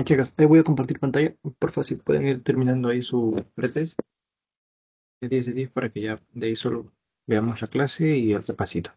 Chicas, voy a compartir pantalla. Por favor, si pueden ir terminando ahí su pretest de 10 de 10 para que ya de ahí solo veamos la clase y el repasito.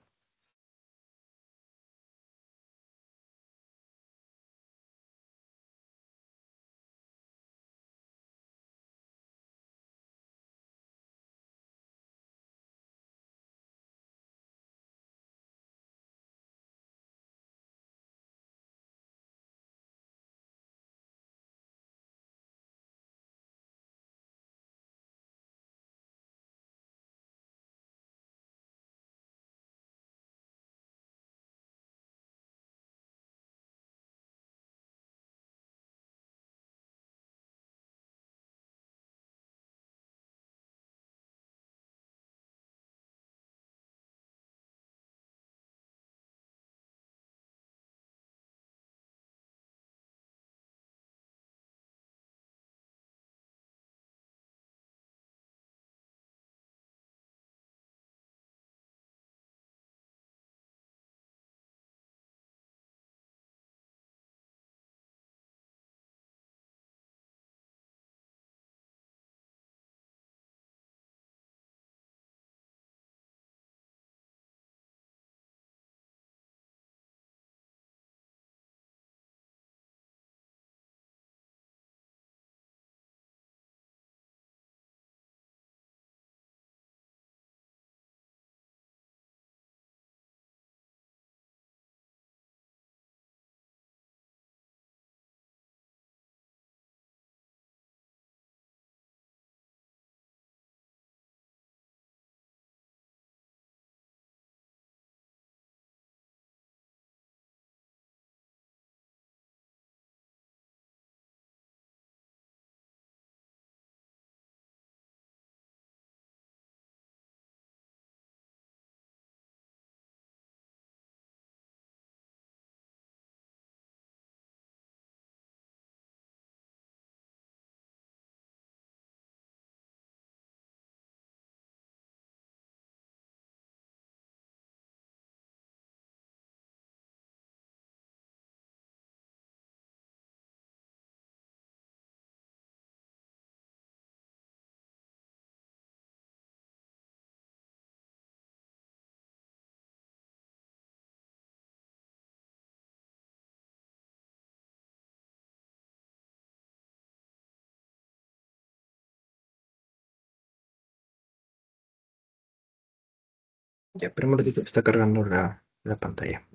Ya, pero un momentito, está cargando la pantalla.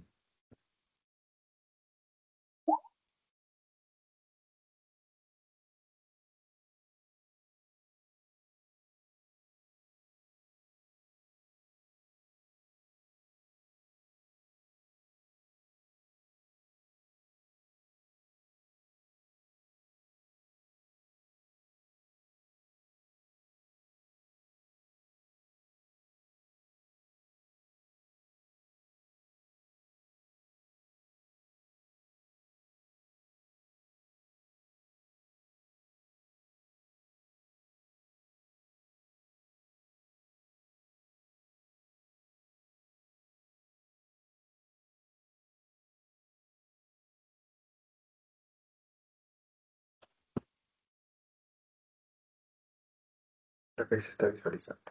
Creo que se está visualizando.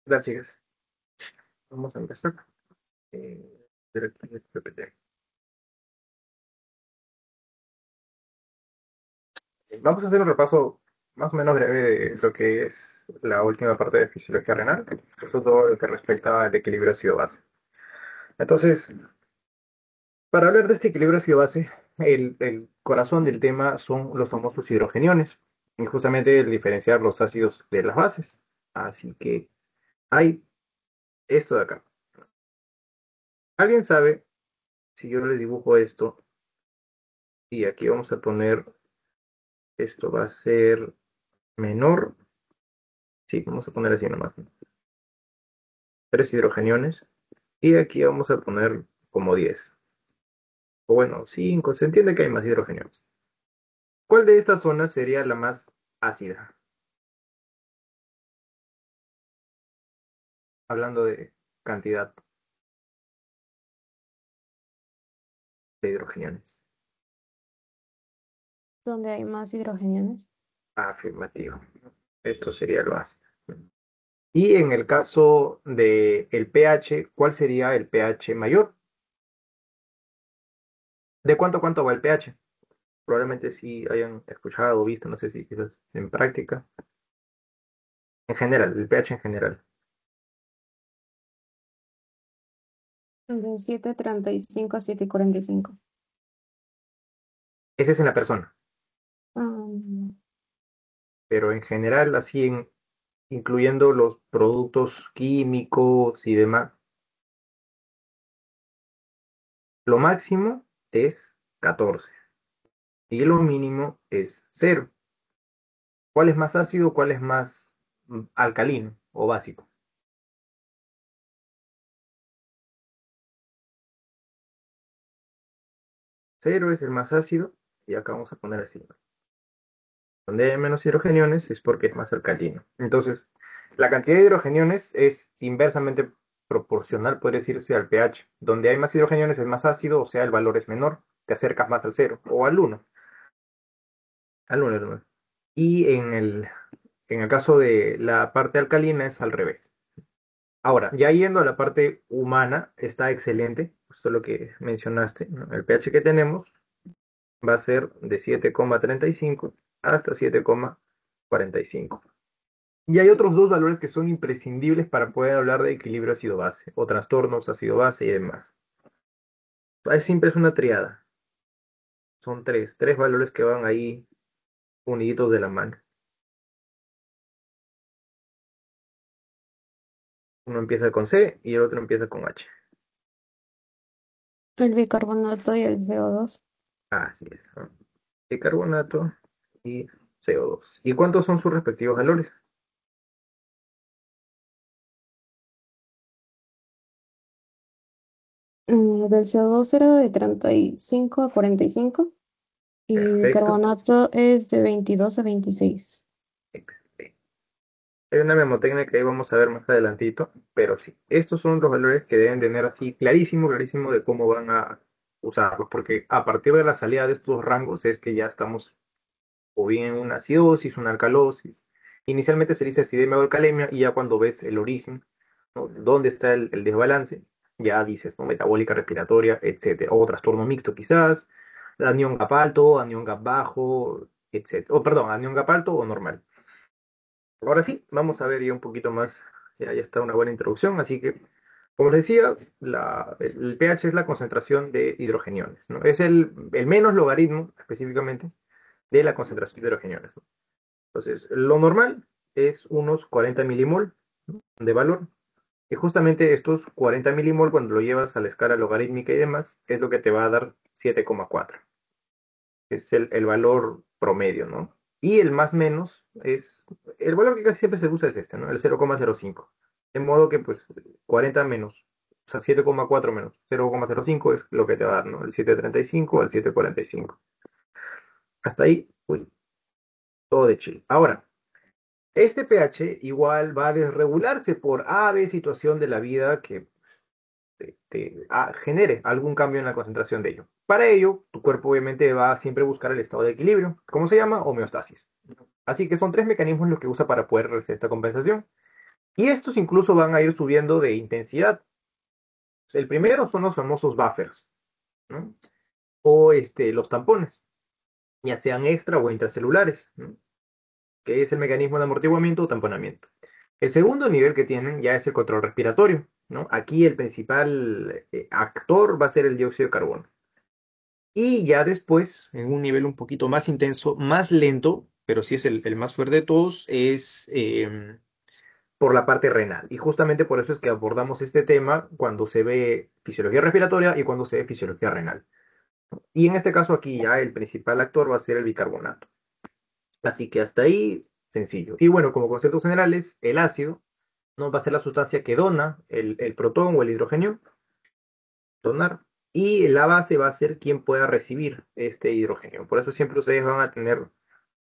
Hola, chicas. Vamos a empezar. Directo en el PPT. Vamos a hacer un repaso más o menos breve de lo que es la última parte de fisiología renal. Eso todo lo que respecta al equilibrio ácido-base. Entonces, para hablar de este equilibrio ácido-base, el corazón del tema son los famosos hidrogeniones, y justamente el diferenciar los ácidos de las bases. Así que hay esto de acá. ¿Alguien sabe si yo le dibujo esto? Y aquí vamos a poner, esto va a ser menor. Sí, vamos a poner así nomás. Tres hidrogeniones. Y aquí vamos a poner como 10. O bueno, 5. Se entiende que hay más hidrogeniones. ¿Cuál de estas zonas sería la más ácida? hablando de cantidad de hidrogeniones. ¿Dónde hay más hidrogeniones? Afirmativo. Esto sería lo básico. Y en el caso del pH, ¿cuál sería el pH mayor? ¿De cuánto a cuánto va el pH? Probablemente sí hayan escuchado o visto, no sé si quizás en práctica. En general, el pH en general. De 7,35 a 7,45. Ese es en la persona, Mm, pero en general, así incluyendo los productos químicos y demás, lo máximo es 14 y lo mínimo es 0. ¿Cuál es más ácido? ¿Cuál es más alcalino o básico? 0 es el más ácido y acá vamos a poner así. Donde hay menos hidrogeniones es porque es más alcalino. Entonces, la cantidad de hidrogeniones es inversamente proporcional, puede decirse, al pH. Donde hay más hidrogeniones es más ácido, o sea, el valor es menor, te acercas más al 0 o al 1. Al 1 es lo Y en el caso de la parte alcalina es al revés. Ahora, ya yendo a la parte humana, está excelente, justo lo que mencionaste, ¿no? El pH que tenemos va a ser de 7,35 hasta 7,45. Y hay otros dos valores que son imprescindibles para poder hablar de equilibrio ácido-base o trastornos ácido-base y demás. Siempre es una triada. Son tres valores que van ahí uniditos de la mano. Uno empieza con C y el otro empieza con H. el bicarbonato y el CO2. Así es, ¿no? Bicarbonato y CO2. ¿Y cuántos son sus respectivos valores? Del CO2 era de 35 a 45 y Perfecto. bicarbonato es de 22 a 26. Excelente. Hay una memotecnia que ahí vamos a ver más adelantito, pero sí, estos son los valores que deben tener así clarísimo, clarísimo de cómo van a usarlos, porque a partir de la salida de estos rangos es que ya estamos o bien en una acidosis, una alcalosis. Inicialmente se dice acidemia o alcalemia y ya cuando ves el origen, ¿no? ¿Dónde está el desbalance? Ya dices, ¿no? Metabólica, respiratoria, etcétera. O trastorno mixto quizás, anión gap alto, anión gap bajo, etcétera. O perdón, anión gap alto o normal. Ahora sí, vamos a ver ya un poquito más. Ya está una buena introducción, así que, como les decía, el pH es la concentración de hidrogeniones, ¿no? Es el menos logaritmo específicamente de la concentración de hidrogeniones, ¿no? Entonces, lo normal es unos 40 milimol, ¿no? De valor. Y justamente estos 40 milimol, cuando lo llevas a la escala logarítmica y demás, es lo que te va a dar 7,4. Es el valor promedio, ¿no? Y el más menos es, el valor que casi siempre se usa es este, ¿no? El 0,05. De modo que, pues, 40 menos, o sea, 7,4 menos 0,05 es lo que te va a dar, ¿no? El 7,35 al 7,45. Hasta ahí, uy, todo de chill. Ahora, este pH igual va a desregularse por ave situación de la vida que genere algún cambio en la concentración de ello. Para ello, tu cuerpo obviamente va a siempre buscar el estado de equilibrio. ¿Cómo se llama? Homeostasis. Así que son tres mecanismos los que usa para poder realizar esta compensación. Y estos incluso van a ir subiendo de intensidad. El primero son los famosos buffers, ¿no? O los tampones, ya sean extra o intracelulares, ¿no? Que es el mecanismo de amortiguamiento o tamponamiento. El segundo nivel que tienen ya es el control respiratorio, ¿no? Aquí el principal actor va a ser el dióxido de carbono. Y ya después, en un nivel un poquito más intenso, más lento, pero sí es el más fuerte de todos, es por la parte renal. Y justamente por eso es que abordamos este tema cuando se ve fisiología respiratoria y cuando se ve fisiología renal. Y en este caso aquí ya el principal actor va a ser el bicarbonato. Así que hasta ahí, sencillo. Y bueno, como conceptos generales, el ácido no va a ser la sustancia que dona el protón o el hidrógeno, donar, y la base va a ser quien pueda recibir este hidrógeno. Por eso siempre ustedes van a tener,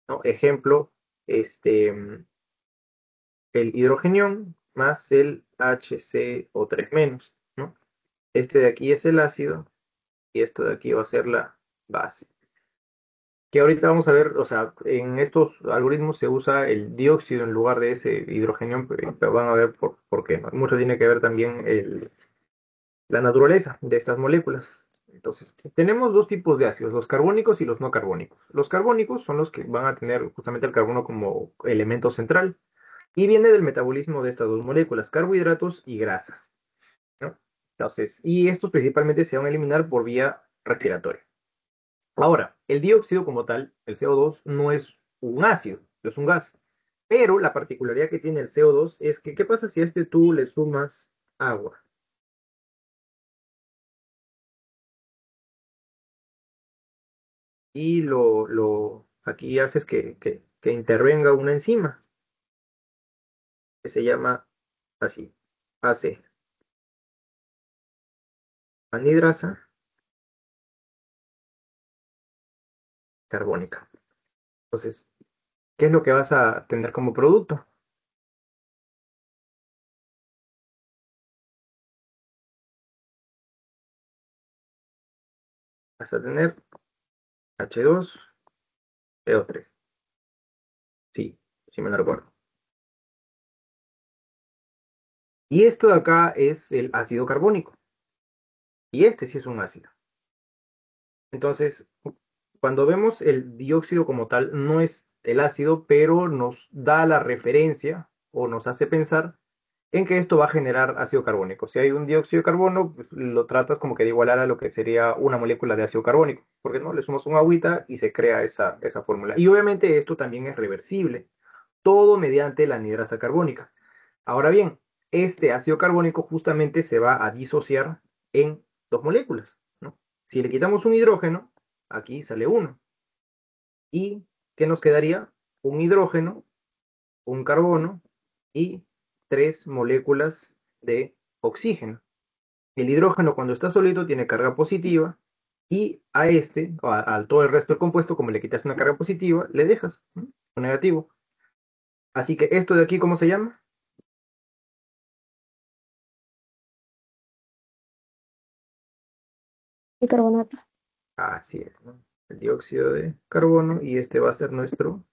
¿no? Ejemplo, el hidrogenión, más el HCO3 menos, ¿no? Este de aquí es el ácido y esto de aquí va a ser la base. Que ahorita vamos a ver, o sea, en estos algoritmos se usa el dióxido en lugar de ese hidrogenio, pero van a ver por qué, ¿no? Mucho tiene que ver también la naturaleza de estas moléculas. Entonces, tenemos dos tipos de ácidos, los carbónicos y los no carbónicos. Los carbónicos son los que van a tener justamente el carbono como elemento central y viene del metabolismo de estas dos moléculas, carbohidratos y grasas, ¿no? Entonces, y estos principalmente se van a eliminar por vía respiratoria. Ahora, el dióxido como tal, el CO2, no es un ácido, es un gas. Pero la particularidad que tiene el CO2 es que, ¿qué pasa si a este tú le sumas agua? Y aquí haces que intervenga una enzima que se llama así, AC, anhidrasa carbónica. Entonces, ¿qué es lo que vas a tener como producto? Vas a tener H2PO3. Sí, sí me lo recuerdo. Y esto de acá es el ácido carbónico. Y este sí es un ácido. Entonces, cuando vemos el dióxido como tal, no es el ácido, pero nos da la referencia o nos hace pensar en que esto va a generar ácido carbónico. Si hay un dióxido de carbono, pues, lo tratas como que de igualar a lo que sería una molécula de ácido carbónico, porque no le sumas un agüita y se crea esa fórmula. Y obviamente esto también es reversible, todo mediante la anhidrasa carbónica. Ahora bien, este ácido carbónico justamente se va a disociar en dos moléculas, ¿no? Si le quitamos un hidrógeno, aquí sale uno. ¿Y qué nos quedaría? Un hidrógeno, un carbono y tres moléculas de oxígeno. El hidrógeno cuando está solito tiene carga positiva y a este, al todo el resto del compuesto, como le quitas una carga positiva, le dejas, ¿no?, un negativo. Así que esto de aquí, ¿cómo se llama? Bicarbonato. Así es, ¿no? El dióxido de carbono y este va a ser nuestro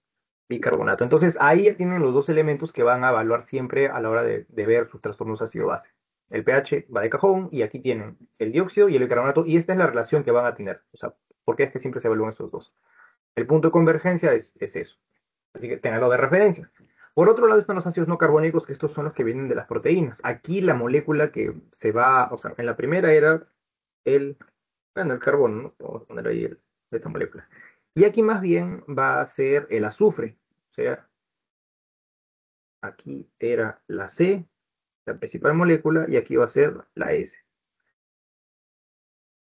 bicarbonato. Entonces ahí ya tienen los dos elementos que van a evaluar siempre a la hora de ver sus trastornos ácido-base. El pH va de cajón y aquí tienen el dióxido y el bicarbonato y esta es la relación que van a tener. O sea, ¿por qué es que siempre se evalúan estos dos? El punto de convergencia es eso. Así que tenganlo de referencia. Por otro lado están los ácidos no carbónicos, que estos son los que vienen de las proteínas. Aquí la molécula que se va, o sea, en la primera era el, bueno, el carbono, ¿no? Vamos a poner ahí esta molécula. Y aquí más bien va a ser el azufre. O sea, aquí era la C, la principal molécula, y aquí va a ser la S.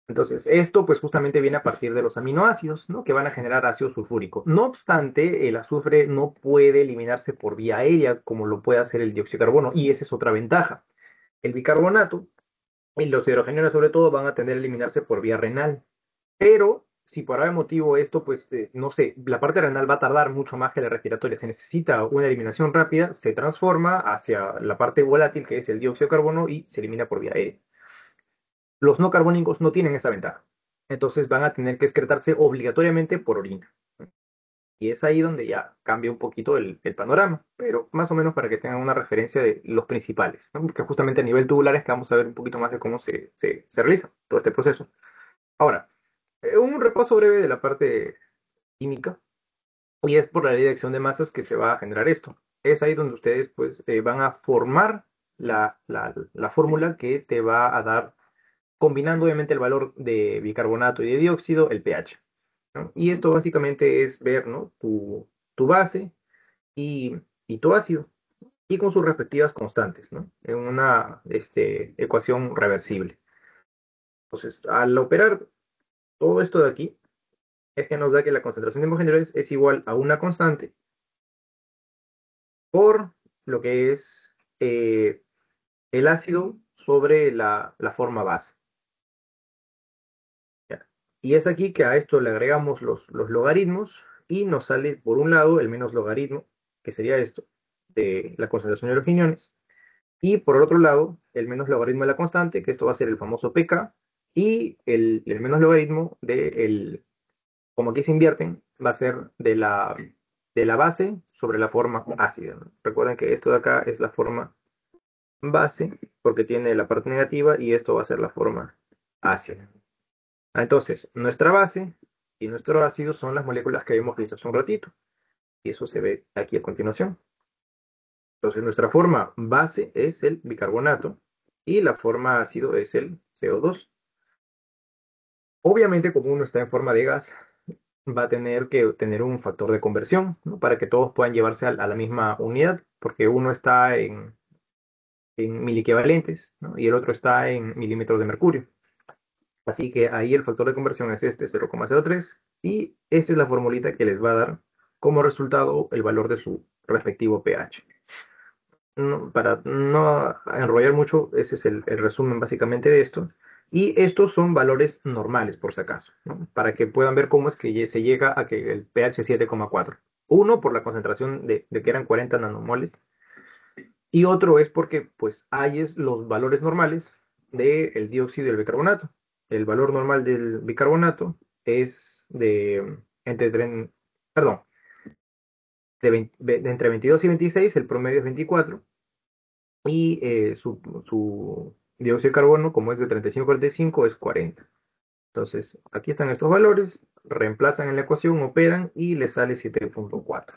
Entonces, esto pues justamente viene a partir de los aminoácidos, ¿no?, que van a generar ácido sulfúrico. No obstante, el azufre no puede eliminarse por vía aérea como lo puede hacer el dióxido de carbono, y esa es otra ventaja. El bicarbonato y los hidrogenados sobre todo van a tender a eliminarse por vía renal. Pero si por algún motivo esto, pues, no sé, la parte renal va a tardar mucho más que la respiratoria, se necesita una eliminación rápida, se transforma hacia la parte volátil que es el dióxido de carbono y se elimina por vía aérea. Los no carbónicos no tienen esa ventaja. Entonces van a tener que excretarse obligatoriamente por orina. Y es ahí donde ya cambia un poquito el panorama, pero más o menos para que tengan una referencia de los principales, ¿no? Porque justamente a nivel tubular es que vamos a ver un poquito más de cómo se realiza todo este proceso. Ahora, un repaso breve de la parte química, y es por la ley de acción de masas que se va a generar esto. Es ahí donde ustedes pues van a formar la fórmula que te va a dar, combinando obviamente el valor de bicarbonato y de dióxido, el pH, ¿no? Y esto básicamente es ver, ¿no?, tu base y, y tu ácido, y con sus respectivas constantes, ¿no?, en una ecuación reversible. Entonces, al operar todo esto de aquí, es que nos da que la concentración de hemogéneros es igual a una constante por lo que es el ácido sobre la forma base, ¿ya? Y es aquí que a esto le agregamos los logaritmos y nos sale por un lado el menos logaritmo, que sería esto, de la concentración de los riñones, Y por el otro lado, el menos logaritmo de la constante, que esto va a ser el famoso pk, y el menos logaritmo como aquí se invierten, va a ser de la base sobre la forma ácida, ¿no? Recuerden que esto de acá es la forma base, porque tiene la parte negativa, y esto va a ser la forma ácida. Entonces, nuestra base y nuestro ácido son las moléculas que habíamos visto hace un ratito, y eso se ve aquí a continuación. Entonces, nuestra forma base es el bicarbonato, y la forma ácido es el CO2. Obviamente, como uno está en forma de gas, va a tener que tener un factor de conversión, ¿no? Para que todos puedan llevarse a la misma unidad, porque uno está en miliequivalentes, ¿no? Y el otro está en milímetros de mercurio. Así que ahí el factor de conversión es este, 0,03, y esta es la formulita que les va a dar como resultado el valor de su respectivo pH. Para no enrollar mucho, ese es el resumen básicamente de esto. Y estos son valores normales, por si acaso, ¿no? Para que puedan ver cómo es que se llega a que el pH es 7,4. Uno, por la concentración de que eran 40 nanomoles. Y otro es porque pues hay los valores normales del dióxido y el bicarbonato. El valor normal del bicarbonato es perdón, de entre 22 y 26, el promedio es 24, y su dióxido de carbono, como es de 35 a 45, es 40. Entonces, aquí están estos valores, reemplazan en la ecuación, operan y le sale 7,4.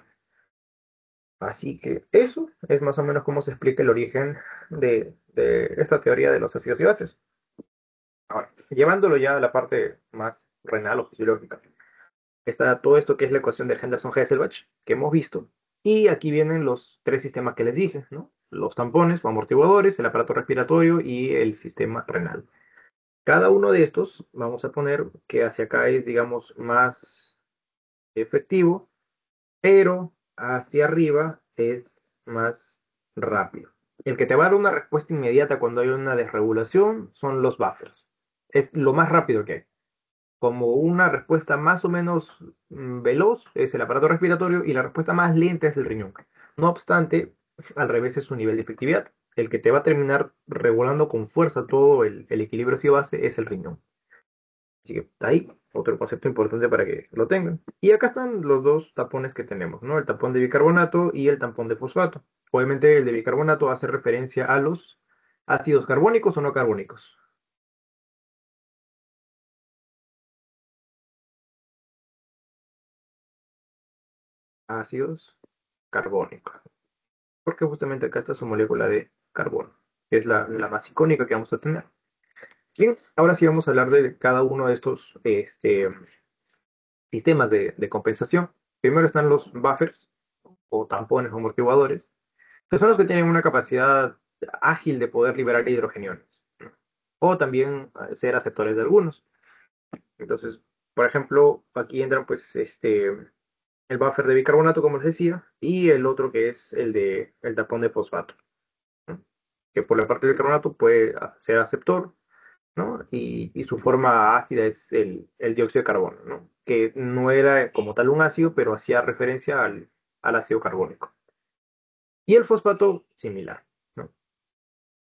Así que eso es más o menos cómo se explica el origen de esta teoría de los ácidos y bases. Ahora, llevándolo ya a la parte más renal o fisiológica, está todo esto que es la ecuación de Henderson-Hasselbalch que hemos visto. Y aquí vienen los tres sistemas que les dije, ¿no? Los tampones o amortiguadores, el aparato respiratorio y el sistema renal. Cada uno de estos, vamos a poner que hacia acá es, digamos, más efectivo, pero hacia arriba es más rápido. El que te va a dar una respuesta inmediata cuando hay una desregulación son los buffers. Es lo más rápido que hay. Como una respuesta más o menos veloz es el aparato respiratorio, y la respuesta más lenta es el riñón. No obstante, al revés es su nivel de efectividad. El que te va a terminar regulando con fuerza todo el equilibrio ácido-base es el riñón. Así que ahí otro concepto importante para que lo tengan. Y acá están los dos tapones que tenemos, ¿no? El tapón de bicarbonato y el tampón de fosfato. Obviamente el de bicarbonato hace referencia a los ácidos carbónicos o no carbónicos. Ácidos carbónicos. Porque justamente acá está su molécula de carbono, que es la más icónica que vamos a tener. Bien, ahora sí vamos a hablar de cada uno de estos sistemas de compensación. Primero están los buffers o tampones o amortiguadores, que son los que tienen una capacidad ágil de poder liberar hidrogeniones, ¿no? O también ser aceptores de algunos. Entonces, por ejemplo, aquí entran pues el buffer de bicarbonato, como les decía, y el otro que es el tapón de fosfato, ¿no? Que por la parte del bicarbonato puede ser aceptor, ¿no? Y su forma ácida es el dióxido de carbono, ¿no? Que no era como tal un ácido, pero hacía referencia al ácido carbónico. Y el fosfato similar, ¿no?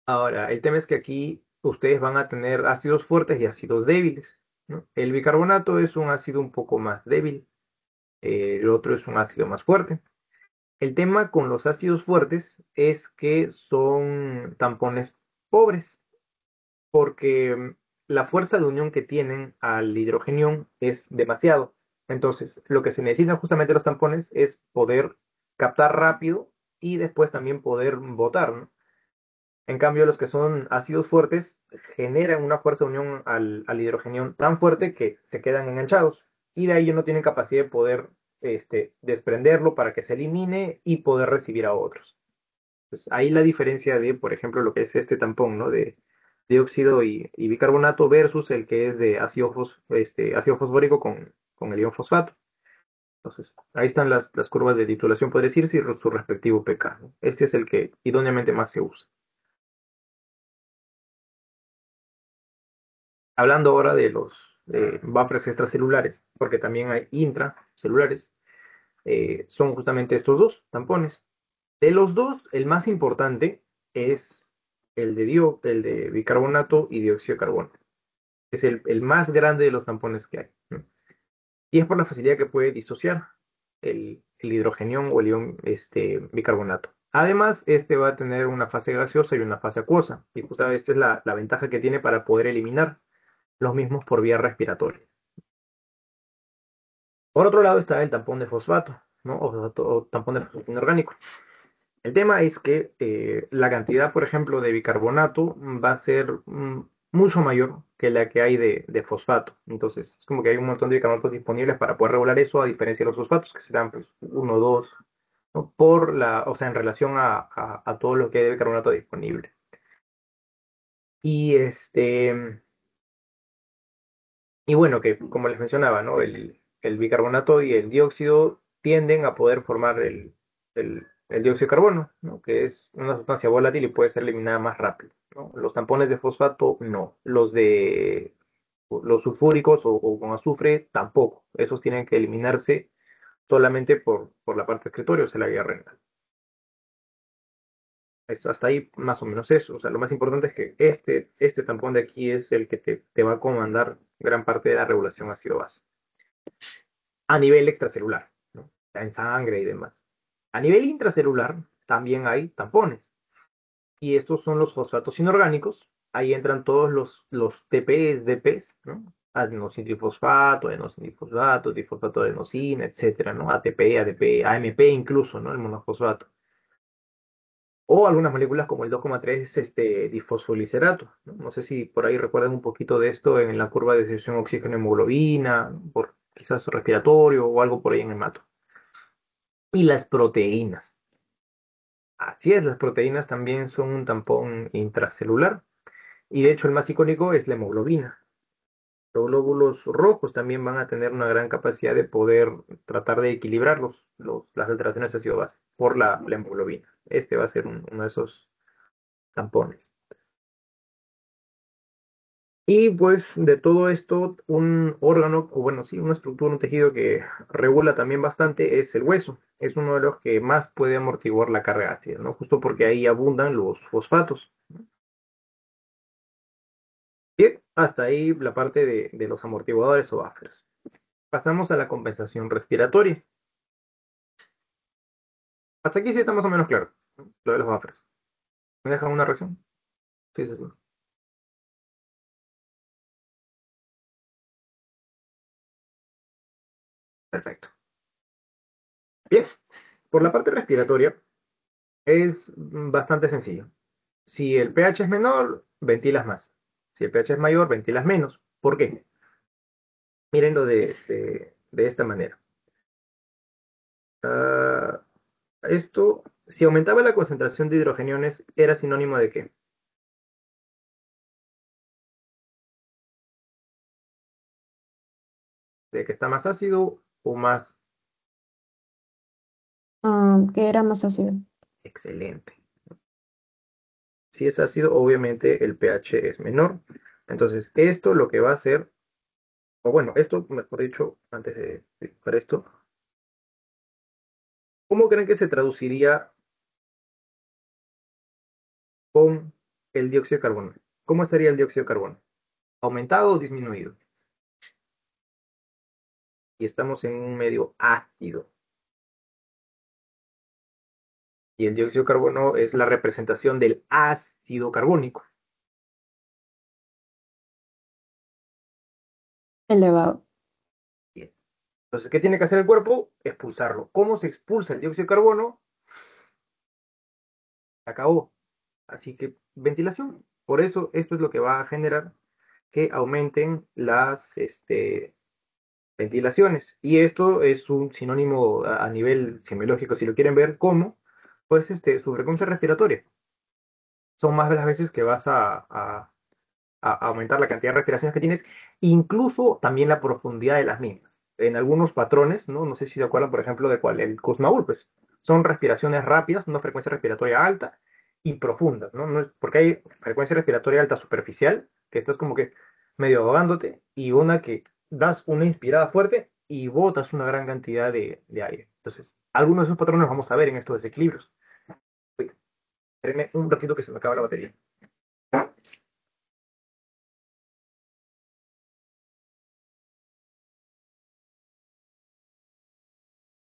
Ahora, el tema es que aquí ustedes van a tener ácidos fuertes y ácidos débiles, ¿no? El bicarbonato es un ácido un poco más débil, el otro es un ácido más fuerte. El tema con los ácidos fuertes es que son tampones pobres, porque la fuerza de unión que tienen al hidrogenión es demasiado. Entonces, lo que se necesitan justamente los tampones es poder captar rápido y después también poder botar, ¿no? En cambio, los que son ácidos fuertes generan una fuerza de unión al hidrogenión tan fuerte que se quedan enganchados, y de ahí no tienen capacidad de poder desprenderlo para que se elimine y poder recibir a otros. Pues ahí la diferencia de, por ejemplo, lo que es este tampón, ¿no? De dióxido y bicarbonato versus el que es de ácido fosfórico con el ion fosfato. Entonces, ahí están las curvas de titulación, puede decirse, y su respectivo pK, ¿no? Este es el que idóneamente más se usa. Hablando ahora de los buffers extracelulares, porque también hay intracelulares, son justamente estos dos tampones. De los dos, el más importante es el de bicarbonato y dióxido de carbono. Es el más grande de los tampones que hay, ¿no? Y es por la facilidad que puede disociar el hidrogenión o el ion bicarbonato. Además, este va a tener una fase gaseosa y una fase acuosa. Y justamente esta es la ventaja que tiene para poder eliminar los mismos por vía respiratoria. Por otro lado está el tampón de fosfato, ¿no? O tampón de fosfato inorgánico. El tema es que la cantidad, por ejemplo, de bicarbonato va a ser mucho mayor que la que hay de fosfato. Entonces, es como que hay un montón de bicarbonatos disponibles para poder regular eso, a diferencia de los fosfatos, que serán pues, uno o dos, ¿no? O sea, en relación a todo lo que hay de bicarbonato disponible. Y y bueno, que como les mencionaba, ¿no? El bicarbonato y el dióxido tienden a poder formar el dióxido de carbono, ¿no? Que es una sustancia volátil y puede ser eliminada más rápido, ¿no? Los tampones de fosfato no. Los sulfúricos o con azufre tampoco. Esos tienen que eliminarse solamente por la parte excretoria, o sea, la vía renal. Hasta ahí más o menos eso. O sea, lo más importante es que este tampón de aquí es el que te va a comandar gran parte de la regulación ácido-base a nivel extracelular, ¿no? En sangre y demás. A nivel intracelular también hay tampones, y estos son los fosfatos inorgánicos. Ahí entran todos los TPs, DPs, ¿no? Adenosintrifosfato, adenosintrifosfato, difosfato de adenosina, etcétera, ¿no? ATP, ADP, AMP incluso, ¿no? El monofosfato. O algunas moléculas como el 2,3 difosfoliserato, ¿no? No sé si por ahí recuerdan un poquito de esto en la curva de disociación oxígeno-hemoglobina, ¿no? Por quizás respiratorio o algo por ahí en el mato. Y las proteínas. Así es, las proteínas también son un tampón intracelular. Y de hecho el más icónico es la hemoglobina. Los glóbulos rojos también van a tener una gran capacidad de poder tratar de equilibrar las alteraciones de ácido base por la hemoglobina. Este va a ser uno de esos tampones. Y pues de todo esto, un órgano, o bueno, sí, una estructura, un tejido que regula también bastante es el hueso. Es uno de los que más puede amortiguar la carga ácida, ¿no? Justo porque ahí abundan los fosfatos. Bien, hasta ahí la parte de los amortiguadores o buffers. Pasamos a la compensación respiratoria. Hasta aquí sí está más o menos claro, ¿no? Lo de los buffers. ¿Me dejan una reacción? Sí, sí, sí. Perfecto. Bien, por la parte respiratoria es bastante sencillo. Si el pH es menor, ventilas más. Si el pH es mayor, ventilas menos. ¿Por qué? Mírenlo de esta manera. Ah, esto, si aumentaba la concentración de hidrogeniones, ¿era sinónimo de qué? ¿De que está más ácido o más Que era más ácido. excelente? Si es ácido, obviamente el pH es menor. Entonces, esto lo que va a hacer, o bueno, esto, mejor dicho, antes de explicar esto, ¿cómo creen que se traduciría con el dióxido de carbono? ¿Cómo estaría el dióxido de carbono? ¿Aumentado o disminuido? Y estamos en un medio ácido. Y el dióxido de carbono es la representación del ácido carbónico. Elevado. Bien. Entonces, ¿qué tiene que hacer el cuerpo? Expulsarlo. ¿Cómo se expulsa el dióxido de carbono? Se acabó. Así que ventilación. Por eso, esto es lo que va a generar que aumenten las ventilaciones. Y esto es un sinónimo a nivel semiológico, si lo quieren ver, como pues su frecuencia respiratoria. Son más de las veces que vas a aumentar la cantidad de respiraciones que tienes, incluso también la profundidad de las mismas. En algunos patrones, ¿no? No sé si se acuerdan, por ejemplo, de cuál, el Kussmaul, pues son respiraciones rápidas, una frecuencia respiratoria alta y profunda, ¿no? Porque hay frecuencia respiratoria alta superficial, que estás como que medio ahogándote, y una que das una inspirada fuerte y botas una gran cantidad de aire. Entonces, algunos de esos patrones los vamos a ver en estos desequilibrios. Espérenme un ratito que se me acaba la batería.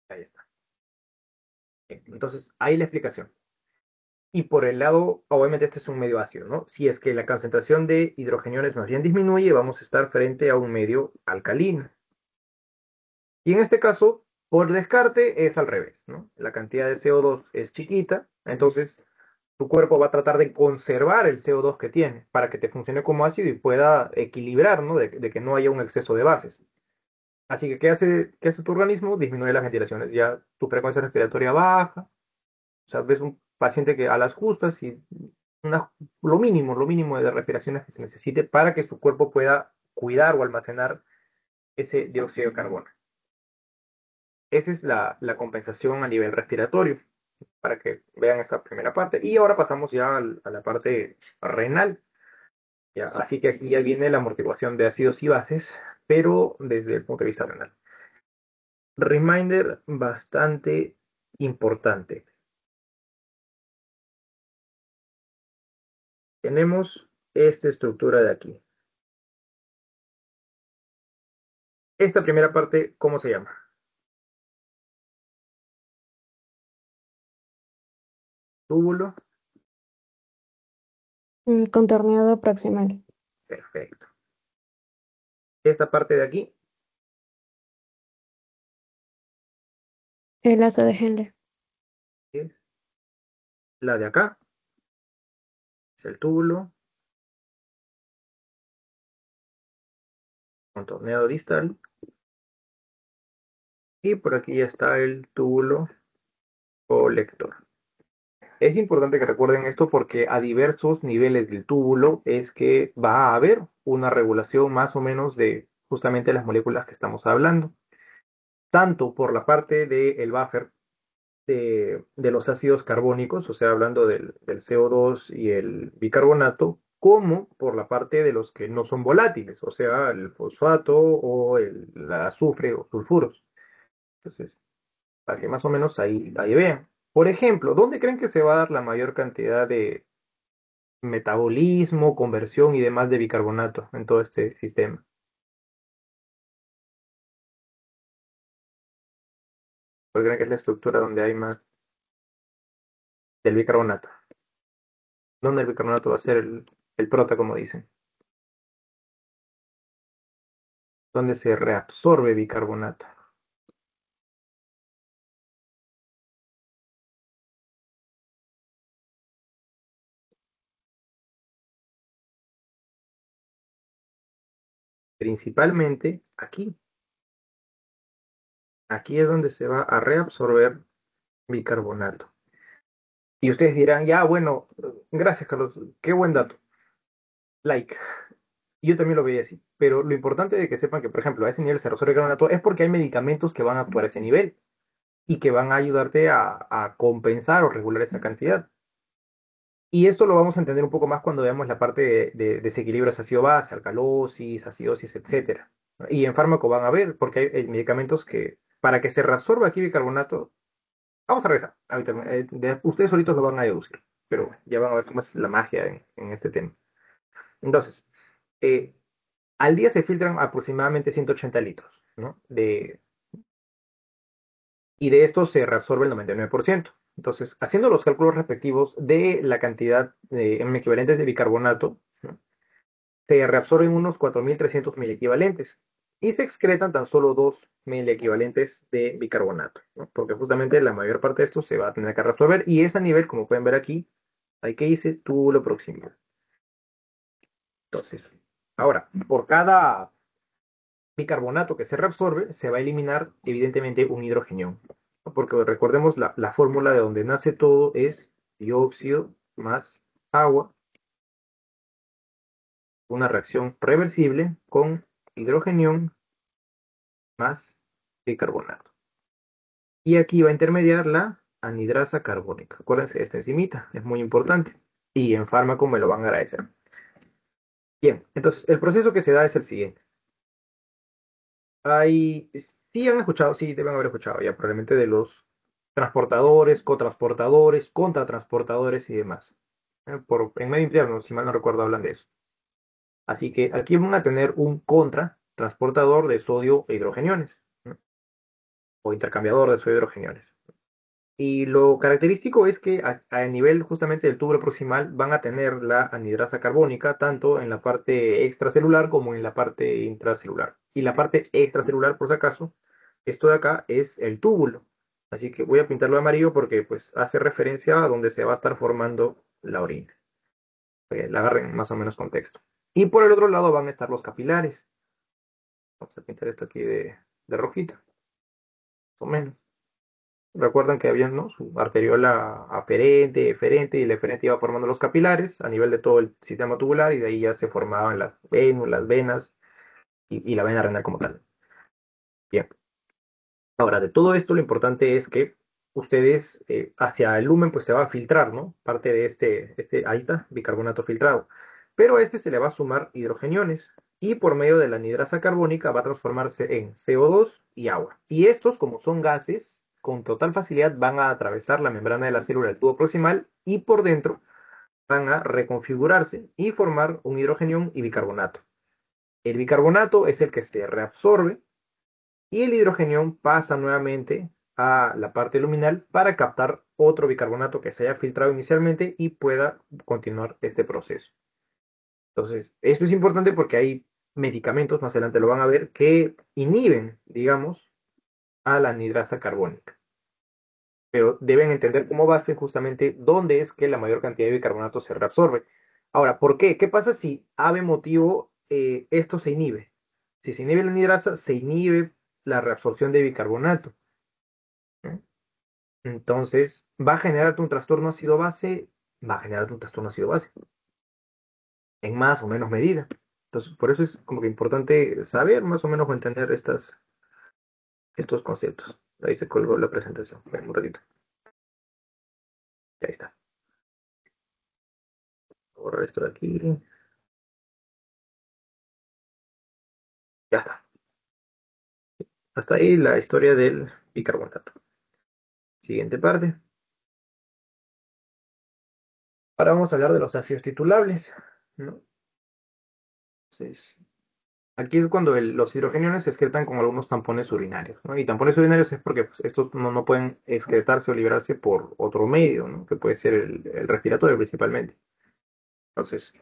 Ahí está. Bien, entonces, ahí la explicación. Y por el lado, obviamente este es un medio ácido, ¿no? Si es que la concentración de hidrogeniones más bien disminuye, vamos a estar frente a un medio alcalino. Y en este caso, por descarte, es al revés, ¿no? La cantidad de CO2 es chiquita, entonces tu cuerpo va a tratar de conservar el CO2 que tiene para que te funcione como ácido y pueda equilibrar, ¿no? De que no haya un exceso de bases. Así que, qué hace tu organismo? Disminuye las ventilaciones. Ya tu frecuencia respiratoria baja, o sea, ves un paciente que a las justas y una- lo mínimo de respiraciones que se necesite para que su cuerpo pueda cuidar o almacenar ese dióxido de carbono. Esa es la compensación a nivel respiratorio, para que vean esa primera parte. Y ahora pasamos ya a la parte renal. Ya, así que aquí ya viene la amortiguación de ácidos y bases, pero desde el punto de vista renal. Reminder bastante importante. Tenemos esta estructura de aquí. Esta primera parte, ¿cómo se llama? Túbulo. Contorneado proximal. Perfecto. Esta parte de aquí El asa de Henle. es la de acá, es el túbulo, contorneado distal. Y por aquí ya está el túbulo colector. Es importante que recuerden esto porque a diversos niveles del túbulo es que va a haber una regulación más o menos de justamente las moléculas que estamos hablando, tanto por la parte del buffer de los ácidos carbónicos, o sea, hablando del CO2 y el bicarbonato, como por la parte de los que no son volátiles, o sea, el fosfato o el azufre o sulfuros. Entonces, para que más o menos ahí vean. Por ejemplo, ¿dónde creen que se va a dar la mayor cantidad de metabolismo, conversión y demás de bicarbonato en todo este sistema? ¿Cuál creen que es la estructura donde hay más del bicarbonato? ¿Dónde el bicarbonato va a ser el prota, como dicen? ¿Dónde se reabsorbe bicarbonato? Principalmente aquí. Aquí es donde se va a reabsorber bicarbonato. Y ustedes dirán, ya, bueno, gracias, Carlos, qué buen dato. Like. Yo también lo veía así. Pero lo importante de que sepan que, por ejemplo, a ese nivel se resuelve el carbonato es porque hay medicamentos que van a actuar a ese nivel y que van a ayudarte a compensar o regular esa cantidad. Y esto lo vamos a entender un poco más cuando veamos la parte de desequilibrios ácido-base, alcalosis, acidosis, etcétera. Y en fármaco van a ver, porque hay medicamentos que, para que se reabsorba aquí bicarbonato, vamos a regresar. Ahorita, ustedes solitos lo van a deducir, pero ya van a ver cómo es la magia en este tema. Entonces, eh, al día se filtran aproximadamente 180 litros, ¿no? Y de estos se reabsorbe el 99%. Entonces, haciendo los cálculos respectivos de la cantidad en equivalentes de bicarbonato, ¿no? Se reabsorben unos 4.300 mil equivalentes y se excretan tan solo 2 mil equivalentes de bicarbonato, ¿no? Porque justamente la mayor parte de esto se va a tener que reabsorber y es a nivel, como pueden ver aquí, hay que hice túbulo proximal. Entonces, ahora, por cada bicarbonato que se reabsorbe, se va a eliminar evidentemente un hidrogenión. Porque recordemos la fórmula de donde nace todo es dióxido más agua, una reacción reversible con hidrogenión más bicarbonato. Y aquí va a intermediar la anhidrasa carbónica. Acuérdense de esta enzimita, es muy importante. Y en fármaco me lo van a agradecer. Bien, entonces el proceso que se da es el siguiente. Hay, sí han escuchado, sí deben haber escuchado ya probablemente de los transportadores, cotransportadores, contratransportadores y demás. En medio interno, si mal no recuerdo, hablan de eso. Así que aquí van a tener un contratransportador de sodio e hidrogeniones, ¿no? O intercambiador de sodio e hidrogeniones. Y lo característico es que a nivel justamente del túbulo proximal van a tener la anhidrasa carbónica tanto en la parte extracelular como en la parte intracelular. Y la parte extracelular, por si acaso, esto de acá es el túbulo. Así que voy a pintarlo de amarillo porque pues hace referencia a donde se va a estar formando la orina. La agarren más o menos contexto. Y por el otro lado van a estar los capilares. Vamos a pintar esto aquí de rojito, más o menos. Recuerdan que había, ¿no?, su arteriola aferente, eferente, y el eferente iba formando los capilares a nivel de todo el sistema tubular, y de ahí ya se formaban las vénulas, venas y la vena renal como tal. Bien. Ahora, de todo esto, lo importante es que ustedes, hacia el lumen, pues se va a filtrar, ¿no? Parte de ahí está, bicarbonato filtrado. Pero a este se le va a sumar hidrogeniones y por medio de la anhidrasa carbónica va a transformarse en CO2 y agua. Y estos, como son gases, con total facilidad van a atravesar la membrana de la célula del tubo proximal y por dentro van a reconfigurarse y formar un hidrogenión y bicarbonato. El bicarbonato es el que se reabsorbe y el hidrogenión pasa nuevamente a la parte luminal para captar otro bicarbonato que se haya filtrado inicialmente y pueda continuar este proceso. Entonces, esto es importante porque hay medicamentos, más adelante lo van a ver, que inhiben, digamos, a la anhidrasa carbónica. Pero deben entender como base justamente dónde es que la mayor cantidad de bicarbonato se reabsorbe. Ahora, ¿por qué? ¿Qué pasa si ave motivo esto se inhibe? Si se inhibe la anhidrasa, se inhibe la reabsorción de bicarbonato, ¿no? Entonces, va a generarte un trastorno ácido base, va a generarte un trastorno ácido base, en más o menos medida. Entonces, por eso es como que importante saber más o menos o entender estos conceptos. Ahí se colgó la presentación. Ven, un ratito. Ya está. Voy a borrar esto de aquí. Ya está. Hasta ahí la historia del bicarbonato. Siguiente parte. Ahora vamos a hablar de los ácidos titulables, ¿no? Entonces, aquí es cuando los hidrogeniones se excretan con algunos tampones urinarios, ¿no? Y tampones urinarios es porque pues, estos no pueden excretarse o liberarse por otro medio, ¿no? Que puede ser el respiratorio principalmente. Entonces,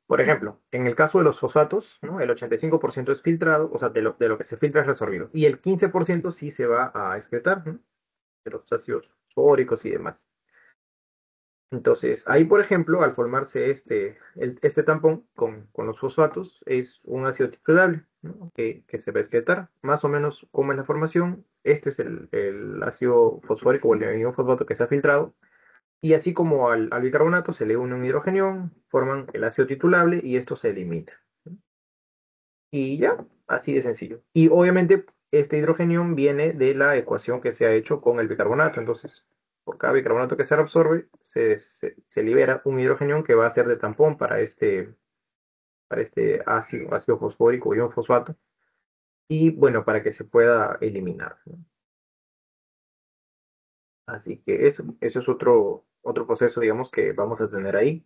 por ejemplo, en el caso de los fosfatos, ¿no?, el 85% es filtrado, o sea, de lo que se filtra es resorbido. Y el 15% sí se va a excretar, ¿no?, de los ácidos fosfóricos y demás. Entonces, ahí, por ejemplo, al formarse este tampón con los fosfatos, es un ácido titulable, ¿no?, que se va a excretar. Más o menos, como es la formación, este es el ácido fosfórico o el mismo fosfato que se ha filtrado. Y así como al bicarbonato se le une un hidrogenión, forman el ácido titulable y esto se elimina. Y ya, así de sencillo. Y obviamente este hidrogenión viene de la ecuación que se ha hecho con el bicarbonato. Entonces, por cada bicarbonato que se reabsorbe, se libera un hidrogenión que va a ser de tampón para este ácido fosfórico y un fosfato. Y bueno, para que se pueda eliminar, ¿no? Así que eso es otro proceso, digamos, que vamos a tener ahí.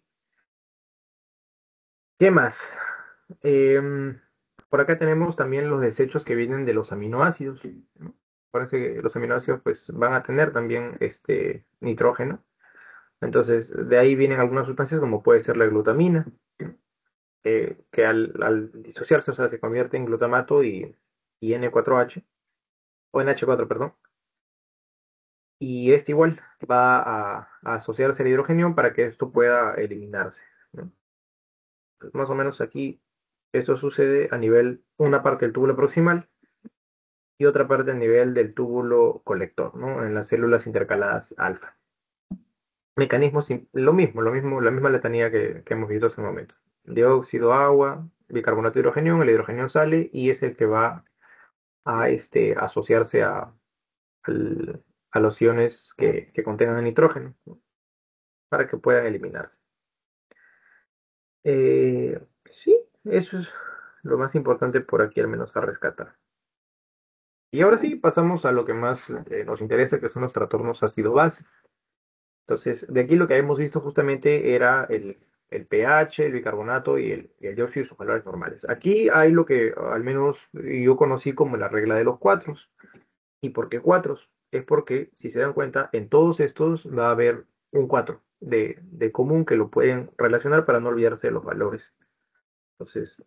¿Qué más? Em, por acá tenemos también los desechos que vienen de los aminoácidos, ¿no? Parece que los aminoácidos pues van a tener también este nitrógeno. Entonces, de ahí vienen algunas sustancias como puede ser la glutamina, que al disociarse, o sea, se convierte en glutamato y N4H, o NH4, perdón. Y este igual va a asociarse al hidrogenión para que esto pueda eliminarse, ¿no? Entonces, más o menos aquí esto sucede a nivel, una parte del túbulo proximal y otra parte a nivel del túbulo colector, ¿no?, en las células intercaladas alfa. Mecanismos, lo mismo, la misma letanía que hemos visto hace un momento. Dióxido, agua, bicarbonato de hidrogenión, el hidrogenión sale y es el que va a asociarse al- a los iones que contengan el nitrógeno, ¿no?, para que puedan eliminarse. Sí, eso es lo más importante por aquí, al menos a rescatar. Y ahora sí, pasamos a lo que más nos interesa, que son los trastornos ácido-base. Entonces, de aquí lo que hemos visto justamente era el pH, el bicarbonato y el dióxido y sus valores normales. Aquí hay lo que al menos yo conocí como la regla de los cuatros. ¿Y por qué cuatros? Es porque, si se dan cuenta, en todos estos va a haber un 4 de común que lo pueden relacionar para no olvidarse de los valores. Entonces,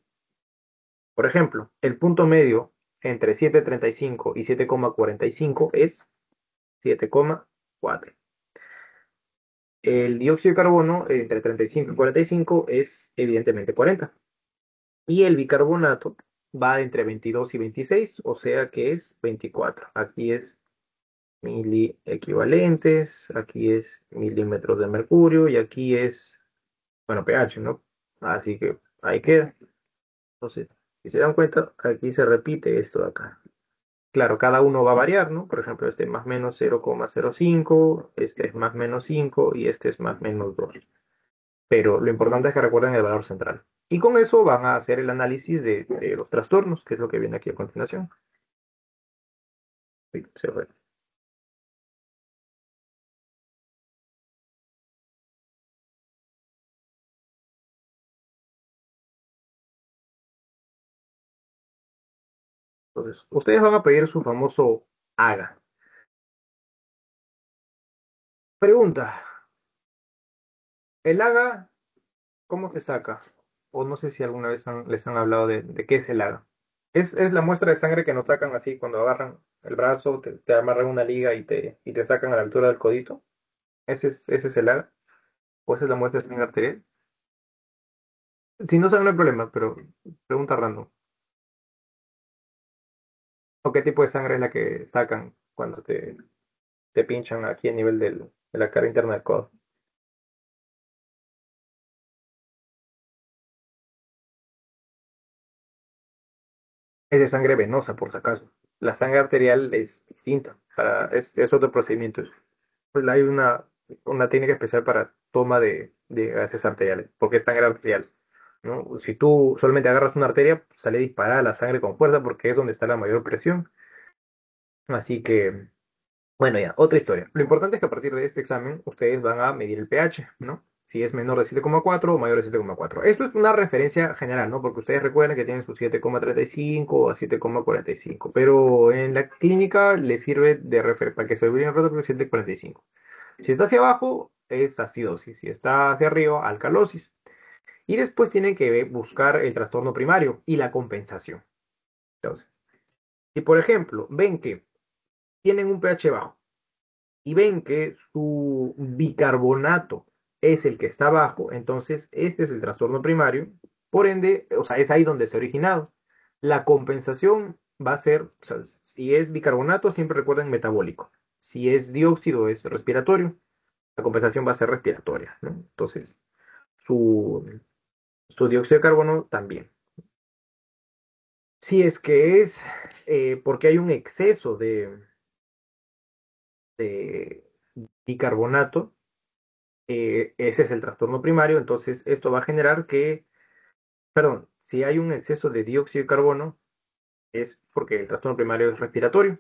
por ejemplo, el punto medio entre 7,35 y 7,45 es 7,4. El dióxido de carbono entre 35 y 45 es evidentemente 40. Y el bicarbonato va entre 22 y 26, o sea que es 24. Aquí es mili equivalentes, aquí es milímetros de mercurio y aquí es, bueno, pH, ¿no? Así que ahí queda. Entonces, si se dan cuenta, aquí se repite esto de acá. Claro, cada uno va a variar, ¿no? Por ejemplo, este es más menos 0,05, este es más menos 5 y este es más menos 2. Pero lo importante es que recuerden el valor central. Y con eso van a hacer el análisis de los trastornos, que es lo que viene aquí a continuación. Sí, se fue. Entonces, ustedes van a pedir su famoso AGA. Pregunta, ¿el AGA cómo se saca? O no sé si alguna vez les han hablado de qué es el AGA. Es la muestra de sangre que nos sacan así cuando agarran el brazo, te amarran una liga y te sacan a la altura del codito. Ese es el AGA. O esa es la muestra de sangre arterial. Si no saben, no hay problema, pero pregunta random. ¿O qué tipo de sangre es la que sacan cuando te pinchan aquí a nivel de la cara interna del codo? Es de sangre venosa, por si acaso. La sangre arterial es distinta, es otro procedimiento. Pues hay una técnica especial para toma de gases arteriales, porque es sangre arterial, ¿no? Si tú solamente agarras una arteria, sale disparada la sangre con fuerza porque es donde está la mayor presión. Así que, bueno, ya, otra historia. Lo importante es que a partir de este examen ustedes van a medir el pH, ¿no? Si es menor de 7,4 o mayor de 7,4. Esto es una referencia general, ¿no? Porque ustedes recuerdan que tienen su 7,35 a 7,45, pero en la clínica les sirve para que se olviden el rato que es 7,45. Si está hacia abajo, es acidosis. Si está hacia arriba, alcalosis. Y después tienen que buscar el trastorno primario y la compensación. Entonces, si por ejemplo ven que tienen un pH bajo y ven que su bicarbonato es el que está bajo, entonces este es el trastorno primario. Por ende, o sea, es ahí donde se ha originado. La compensación va a ser, o sea, si es bicarbonato, siempre recuerden metabólico. Si es dióxido, es respiratorio. La compensación va a ser respiratoria, ¿no? Entonces, su, su dióxido de carbono también. Si es que es porque hay un exceso de bicarbonato, ese es el trastorno primario, entonces esto va a generar que, perdón, si hay un exceso de dióxido de carbono, es porque el trastorno primario es respiratorio.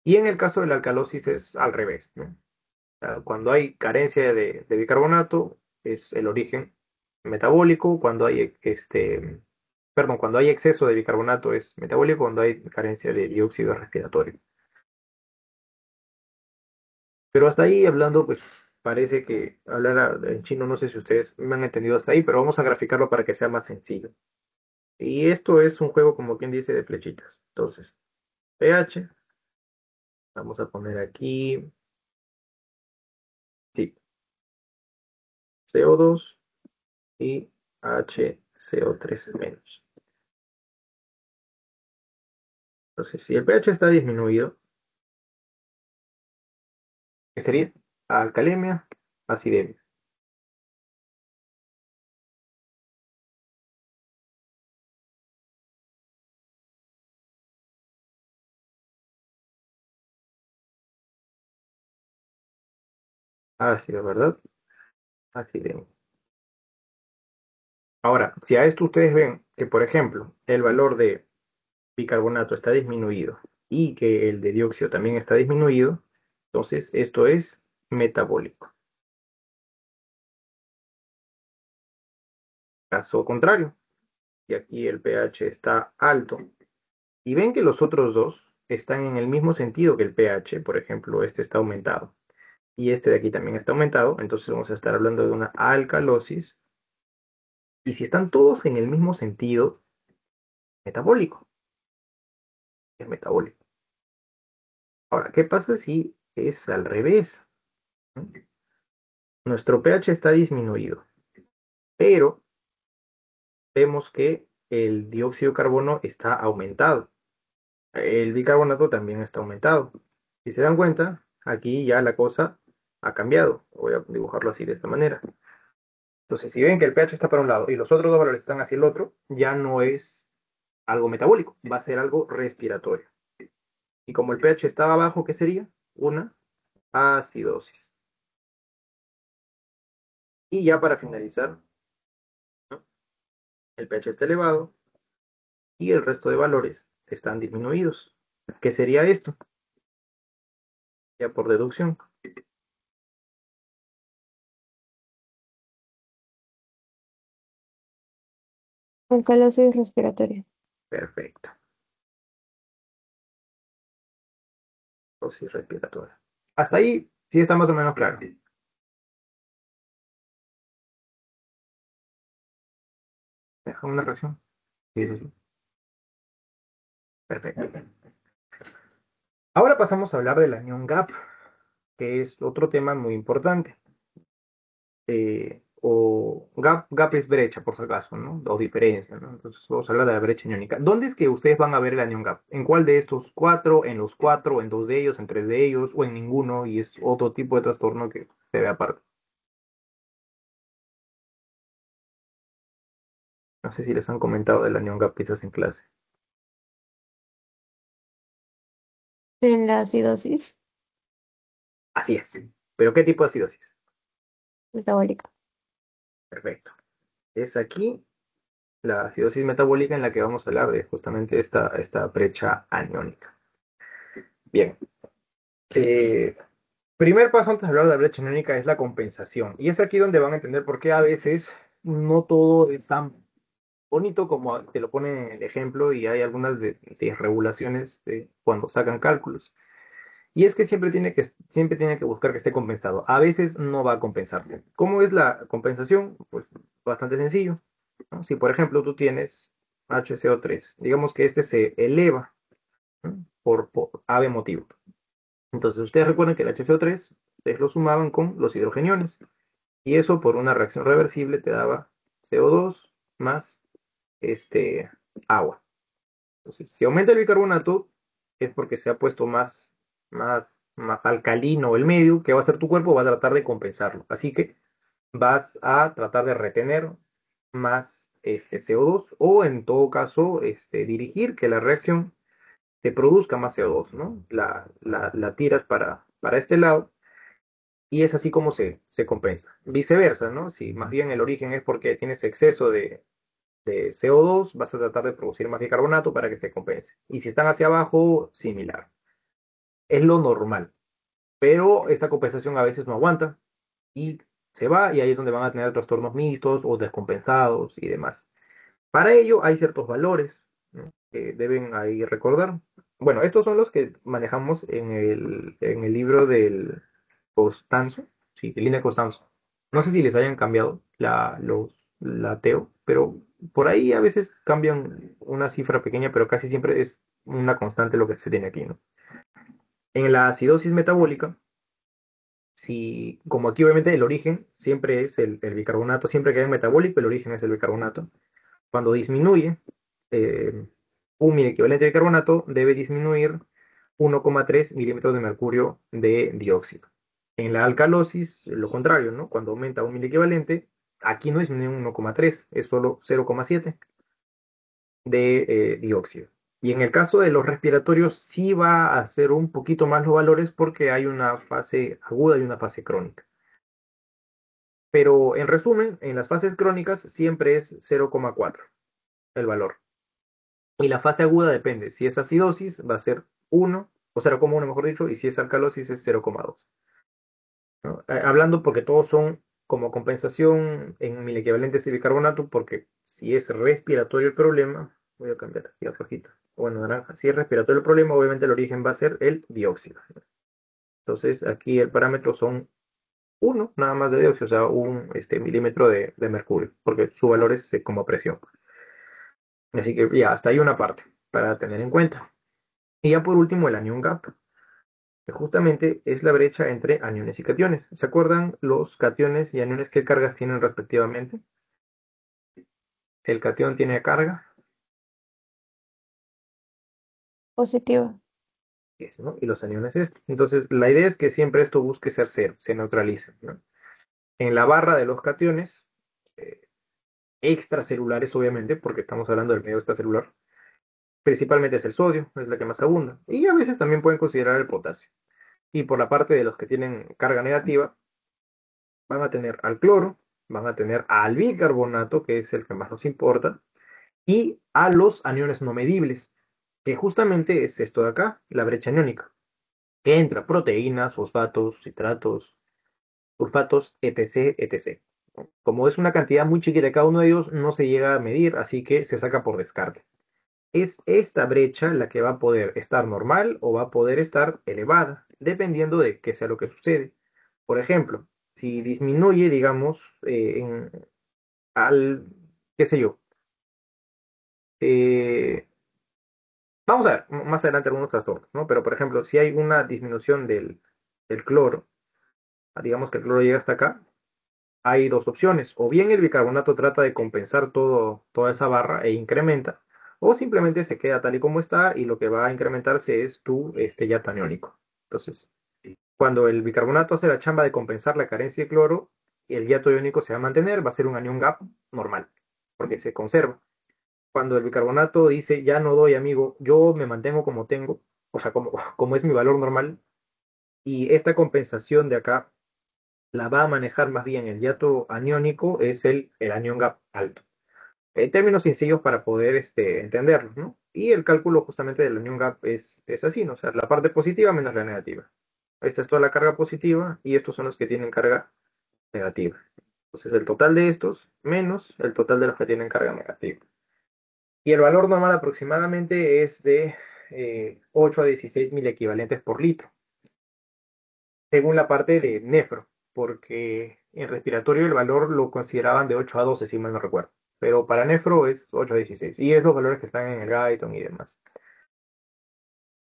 Y en el caso de la alcalosis es al revés, ¿no? O sea, cuando hay carencia de bicarbonato, es el origen metabólico. Cuando hay exceso de bicarbonato es metabólico, cuando hay carencia de dióxido es respiratorio. Pero hasta ahí hablando, pues parece que hablar en chino, no sé si ustedes me han entendido hasta ahí, pero vamos a graficarlo para que sea más sencillo. Y esto es un juego, como quien dice, de flechitas. Entonces, pH, vamos a poner aquí, sí, CO2 y HCO3 menos. Entonces, si el pH está disminuido, ¿qué sería? Alcalemia, acidemia. Ácido, ¿verdad? Acidemia. Ahora, si a esto ustedes ven que, por ejemplo, el valor de bicarbonato está disminuido y que el de dióxido también está disminuido, entonces esto es metabólico. Caso contrario, y aquí el pH está alto, y ven que los otros dos están en el mismo sentido que el pH, por ejemplo, este está aumentado, y este de aquí también está aumentado, entonces vamos a estar hablando de una alcalosis, y si están todos en el mismo sentido, metabólico, es metabólico. Ahora, ¿qué pasa si es al revés? Nuestro pH está disminuido, pero vemos que el dióxido de carbono está aumentado. El bicarbonato también está aumentado. Si se dan cuenta, aquí ya la cosa ha cambiado. Voy a dibujarlo así de esta manera. Entonces, si ven que el pH está para un lado y los otros dos valores están hacia el otro, ya no es algo metabólico, va a ser algo respiratorio. Y como el pH estaba abajo, ¿qué sería? Una acidosis. Y ya para finalizar, ¿no? El pH está elevado y el resto de valores están disminuidos. ¿Qué sería esto? Ya por deducción. Alcalosis respiratoria. Perfecto. Dosis respiratoria. Hasta ahí sí está más o menos claro. Deja una reacción. Sí, sí, sí. Perfecto. Ahora pasamos a hablar del anión gap, que es otro tema muy importante. O gap es brecha, por si acaso, ¿no? O diferencia, ¿no? Entonces vamos a hablar de la brecha aniónica. ¿Dónde es que ustedes van a ver el anión gap? ¿En cuál de estos cuatro? ¿En los cuatro? ¿En dos de ellos? ¿En tres de ellos? ¿O en ninguno? Y es otro tipo de trastorno que se ve aparte. No sé si les han comentado del anión gap quizás en clase. En la acidosis Así es. ¿Pero qué tipo de acidosis? metabólica. Perfecto. Es aquí la acidosis metabólica en la que vamos a hablar de justamente esta brecha aniónica. Bien. Eh, Primer paso antes de hablar de la brecha aniónica es la compensación. Y es aquí donde van a entender por qué a veces no todo es tan bonito como te lo pone en el ejemplo y hay algunas desregulaciones cuando sacan cálculos. Y es que siempre tiene que buscar que esté compensado. A veces no va a compensarse. ¿Cómo es la compensación? Pues bastante sencillo, ¿no? Si por ejemplo tú tienes HCO3, digamos que este se eleva, ¿no? por ave motivo. Entonces ustedes recuerden que el HCO3 ustedes lo sumaban con los hidrogeniones y eso por una reacción reversible te daba CO2 más agua. Entonces, si aumenta el bicarbonato, es porque se ha puesto más alcalino el medio. ¿Qué va a hacer tu cuerpo? Va a tratar de compensarlo. Así que vas a tratar de retener más CO2 o en todo caso dirigir que la reacción te produzca más CO2, ¿no? La tiras para este lado y es así como se compensa. Viceversa, ¿no? Si más bien el origen es porque tienes exceso de CO2, vas a tratar de producir más bicarbonato para que se compense. Y si están hacia abajo, similar. Es lo normal. Pero esta compensación a veces no aguanta y se va y ahí es donde van a tener trastornos mixtos o descompensados y demás. Para ello hay ciertos valores, ¿no? Que deben ahí recordar. Bueno, estos son los que manejamos en el libro del Costanzo, sí, de Línea Costanzo. No sé si les hayan cambiado la TEO, pero por ahí a veces cambian una cifra pequeña, pero casi siempre es una constante lo que se tiene aquí, ¿no? En la acidosis metabólica, si, como aquí obviamente el origen siempre es el bicarbonato, siempre que hay metabólico, el origen es el bicarbonato. Cuando disminuye eh, un equivalente de carbonato, debe disminuir 1,3 milímetros de mercurio de dióxido. En la alcalosis, lo contrario, ¿no? Cuando aumenta un equivalente, aquí no disminuye 1,3, es solo 0,7 de dióxido. Y en el caso de los respiratorios, sí va a ser un poquito más los valores porque hay una fase aguda y una fase crónica. Pero en resumen, en las fases crónicas siempre es 0,4 el valor. Y la fase aguda depende. Si es acidosis, va a ser 1, o 0,1 mejor dicho, y si es alcalosis es 0,2. ¿No? Hablando porque todos son como compensación en mil equivalentes de bicarbonato, porque si es respiratorio el problema, voy a cambiar aquí a rojito, bueno, naranja, si es respiratorio el problema, obviamente el origen va a ser el dióxido. Entonces aquí el parámetro son 1 nada más de dióxido, o sea, un milímetro de mercurio, porque su valor es como presión. Así que ya, hasta ahí una parte para tener en cuenta. Y ya por último, el anion gap, que justamente es la brecha entre aniones y cationes. ¿Se acuerdan los cationes y aniones qué cargas tienen respectivamente? El catión tiene carga, Positiva. ¿no? Y los aniones esto. Entonces, la idea es que siempre esto busque ser cero, se neutralice, ¿no? En la barra de los cationes, eh, extracelulares obviamente, porque estamos hablando del medio extracelular, principalmente es el sodio, es la que más abunda. Y a veces también pueden considerar el potasio. Y por la parte de los que tienen carga negativa, van a tener al cloro, van a tener al bicarbonato, que es el que más nos importa, y a los aniones no medibles, que justamente es esto de acá, la brecha aniónica, que entra proteínas, fosfatos, citratos, sulfatos, etc., etc. Como es una cantidad muy chiquita de cada uno de ellos, no se llega a medir, así que se saca por descarte. Es esta brecha la que va a poder estar normal o va a poder estar elevada, dependiendo de qué sea lo que sucede. Por ejemplo, si disminuye, digamos, al, qué sé yo, eh, vamos a ver más adelante algunos trastornos, ¿no? Pero, por ejemplo, si hay una disminución del cloro, digamos que el cloro llega hasta acá, hay dos opciones. O bien el bicarbonato trata de compensar toda esa barra e incrementa, o simplemente se queda tal y como está y lo que va a incrementarse es tu yato aniónico. Entonces, cuando el bicarbonato hace la chamba de compensar la carencia de cloro, el yato iónico se va a mantener, va a ser un anión gap normal, porque se conserva. Cuando el bicarbonato dice, ya no doy, amigo, yo me mantengo como tengo, o sea, como es mi valor normal, y esta compensación de acá la va a manejar más bien el yato aniónico, es el anión gap alto. En términos sencillos para poder entenderlo, ¿no? Y el cálculo justamente del anión gap es así, ¿no? O sea, la parte positiva menos la negativa. Esta es toda la carga positiva y estos son los que tienen carga negativa. Entonces, el total de estos menos el total de los que tienen carga negativa. Y el valor normal aproximadamente es de 8 a 16 mil equivalentes por litro, según la parte de nefro, porque en respiratorio el valor lo consideraban de 8 a 12, si mal no recuerdo. Pero para nefro es 8 a 16, y es los valores que están en el Guyton y demás.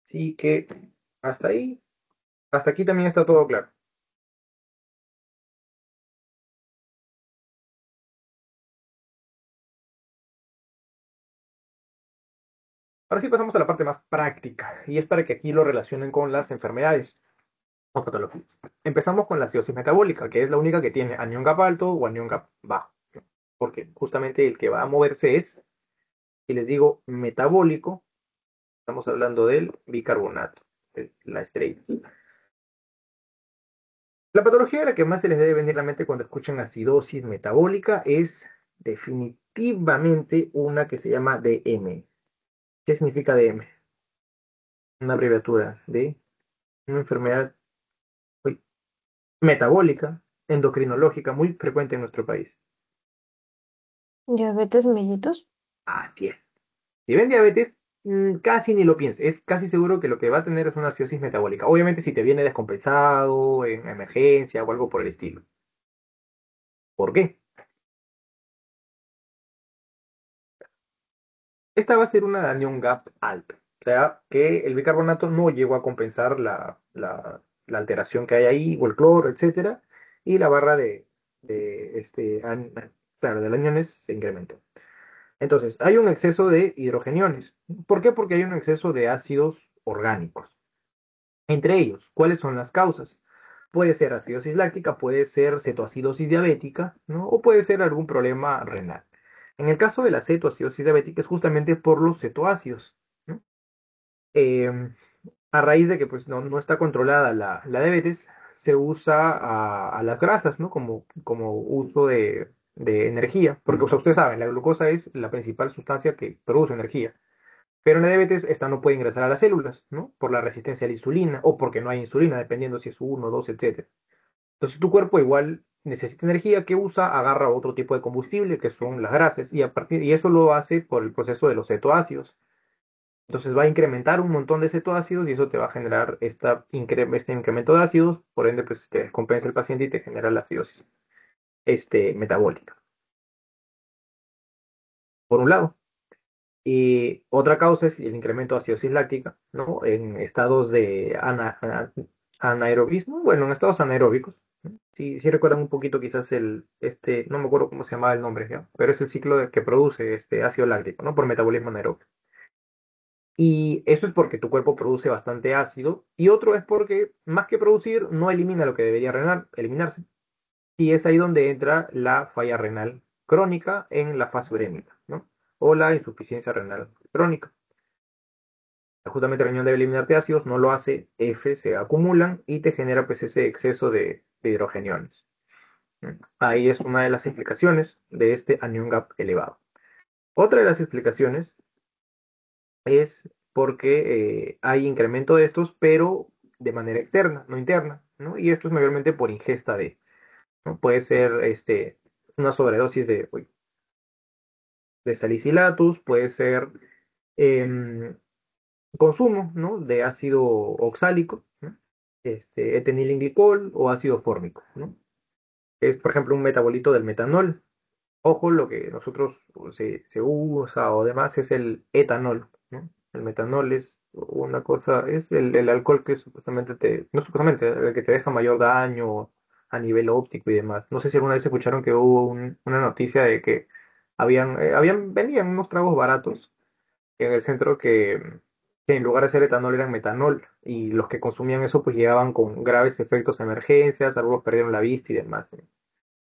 Así que hasta ahí, hasta aquí también está todo claro. Ahora sí pasamos a la parte más práctica, y es para que aquí lo relacionen con las enfermedades o patologías. Empezamos con la acidosis metabólica, que es la única que tiene anión GAP alto o anión GAP bajo, porque justamente el que va a moverse es, si les digo metabólico, estamos hablando del bicarbonato, de la estrella. La patología de la que más se les debe venir a la mente cuando escuchan acidosis metabólica es definitivamente una que se llama DM. ¿Qué significa DM? Una abreviatura de una enfermedad uy, metabólica, endocrinológica, muy frecuente en nuestro país. Diabetes mellitus. Así es. Si ven diabetes, casi ni lo piense. Es casi seguro que lo que va a tener es una acidosis metabólica. Obviamente si te viene descompensado, en emergencia o algo por el estilo. ¿Por qué? Esta va a ser una anion gap alta. O sea, que el bicarbonato no llegó a compensar la alteración que hay ahí, o el cloro, etcétera, y la barra claro, de aniones se incrementó. Entonces, hay un exceso de hidrogeniones. ¿Por qué? Porque hay un exceso de ácidos orgánicos. Entre ellos, ¿cuáles son las causas? Puede ser acidosis láctica, puede ser cetoacidosis diabética, ¿no? O puede ser algún problema renal. En el caso de la cetoacidosis diabética es justamente por los cetoácidos, ¿no? Eh, a raíz de que pues, no está controlada la diabetes, se usa a las grasas, ¿no? Como uso de energía, porque o sea, ustedes saben, la glucosa es la principal sustancia que produce energía. Pero en la diabetes esta no puede ingresar a las células, ¿no? Por la resistencia a la insulina o porque no hay insulina, dependiendo si es uno, 2, etcétera. Entonces tu cuerpo igual necesita energía que usa, agarra otro tipo de combustible, que son las grasas, y eso lo hace por el proceso de los cetoácidos. Entonces va a incrementar un montón de cetoácidos y eso te va a generar este incremento de ácidos, por ende pues te descompensa el paciente y te genera la acidosis metabólica, por un lado. Y otra causa es el incremento de acidosis láctica, ¿no? En estados de anaerobismo, bueno, en estados anaeróbicos. ¿No? Si recuerdan un poquito quizás no me acuerdo cómo se llamaba el nombre, ¿ya? Pero es el ciclo que produce este ácido láctico, ¿no? Por metabolismo anaeróbico. Y eso es porque tu cuerpo produce bastante ácido. Y otro es porque, más que producir, no elimina lo que debería eliminarse. Y es ahí donde entra la falla renal crónica en la fase urémica, ¿no? O la insuficiencia renal crónica. Justamente el riñón debe eliminarte ácidos, no lo hace, F se acumulan y te genera pues ese exceso de hidrogeniones. Ahí es una de las explicaciones de este anion gap elevado. Otra de las explicaciones es porque hay incremento de estos, pero de manera externa, no interna, ¿no? Y esto es mayormente por ingesta ¿no? Puede ser una sobredosis de salicilatus, puede ser em, consumo, ¿no? De ácido oxálico, ¿no? Etilenglicol o ácido fórmico, ¿no? Es, por ejemplo, un metabolito del metanol. Ojo, lo que nosotros se usa o demás es el etanol, ¿no? El metanol es una cosa, es el alcohol que supuestamente no supuestamente, el que te deja mayor daño a nivel óptico y demás. No sé si alguna vez escucharon que hubo una noticia de que vendían unos tragos baratos en el centro que en lugar de ser etanol eran metanol y los que consumían eso pues llegaban con graves efectos de emergencias, algunos perdieron la vista y demás. ¿No?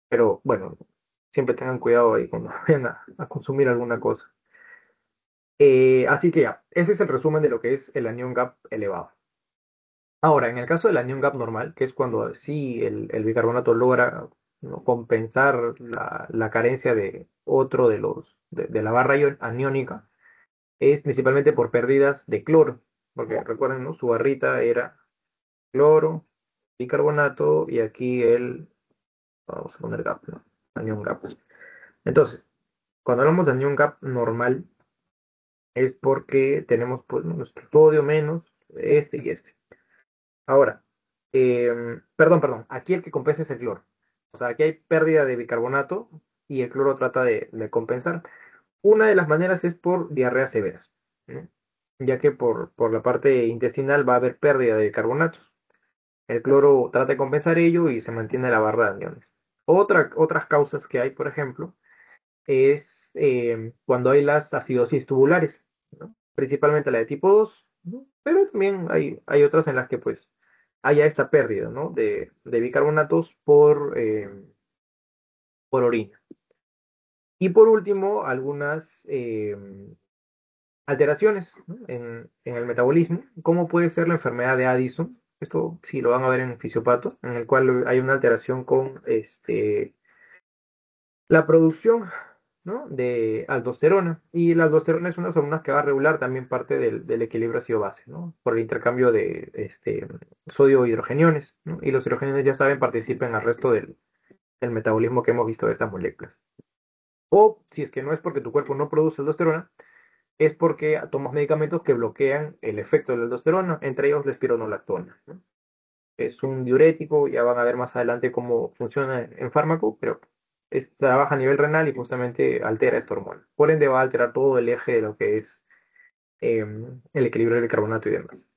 Pero bueno, siempre tengan cuidado ahí cuando vayan a consumir alguna cosa. Así que ya, ese es el resumen de lo que es el anion gap elevado. Ahora, en el caso del anion gap normal, que es cuando sí el bicarbonato logra, ¿no? compensar la carencia de otro de la barra aniónica, es principalmente por pérdidas de cloro, porque recuerden, ¿no? Su barrita era cloro, bicarbonato y aquí vamos a poner gap, ¿no? Anion gap. Entonces, cuando hablamos de anion gap normal, es porque tenemos pues, nuestro sodio menos este y este. Ahora, perdón, aquí el que compensa es el cloro. O sea, aquí hay pérdida de bicarbonato y el cloro trata de compensar. Una de las maneras es por diarreas severas, ¿no? Ya que por la parte intestinal va a haber pérdida de carbonatos. El cloro trata de compensar ello y se mantiene la barra de aniones. Otras causas que hay, por ejemplo, es cuando hay las acidosis tubulares, ¿no? Principalmente la de tipo 2, ¿no? Pero también hay otras en las que pues haya esta pérdida, ¿no? de bicarbonatos por orina. Y por último, algunas alteraciones, ¿no? en el metabolismo, como puede ser la enfermedad de Addison. Esto sí lo van a ver en el fisiopato, en el cual hay una alteración con la producción, ¿no? de aldosterona. Y la aldosterona es una de las hormonas que va a regular también parte del equilibrio ácido-base, ¿no? Por el intercambio de sodio-hidrogeniones, ¿no? Y los hidrogeniones, ya saben, participan al resto del metabolismo que hemos visto de estas moléculas. O si es que no es porque tu cuerpo no produce aldosterona, es porque tomas medicamentos que bloquean el efecto de la aldosterona, entre ellos la espironolactona, ¿no? Es un diurético, ya van a ver más adelante cómo funciona en fármaco, pero trabaja a nivel renal y justamente altera esta hormona. Por ende va a alterar todo el eje de lo que es el equilibrio del carbonato y demás.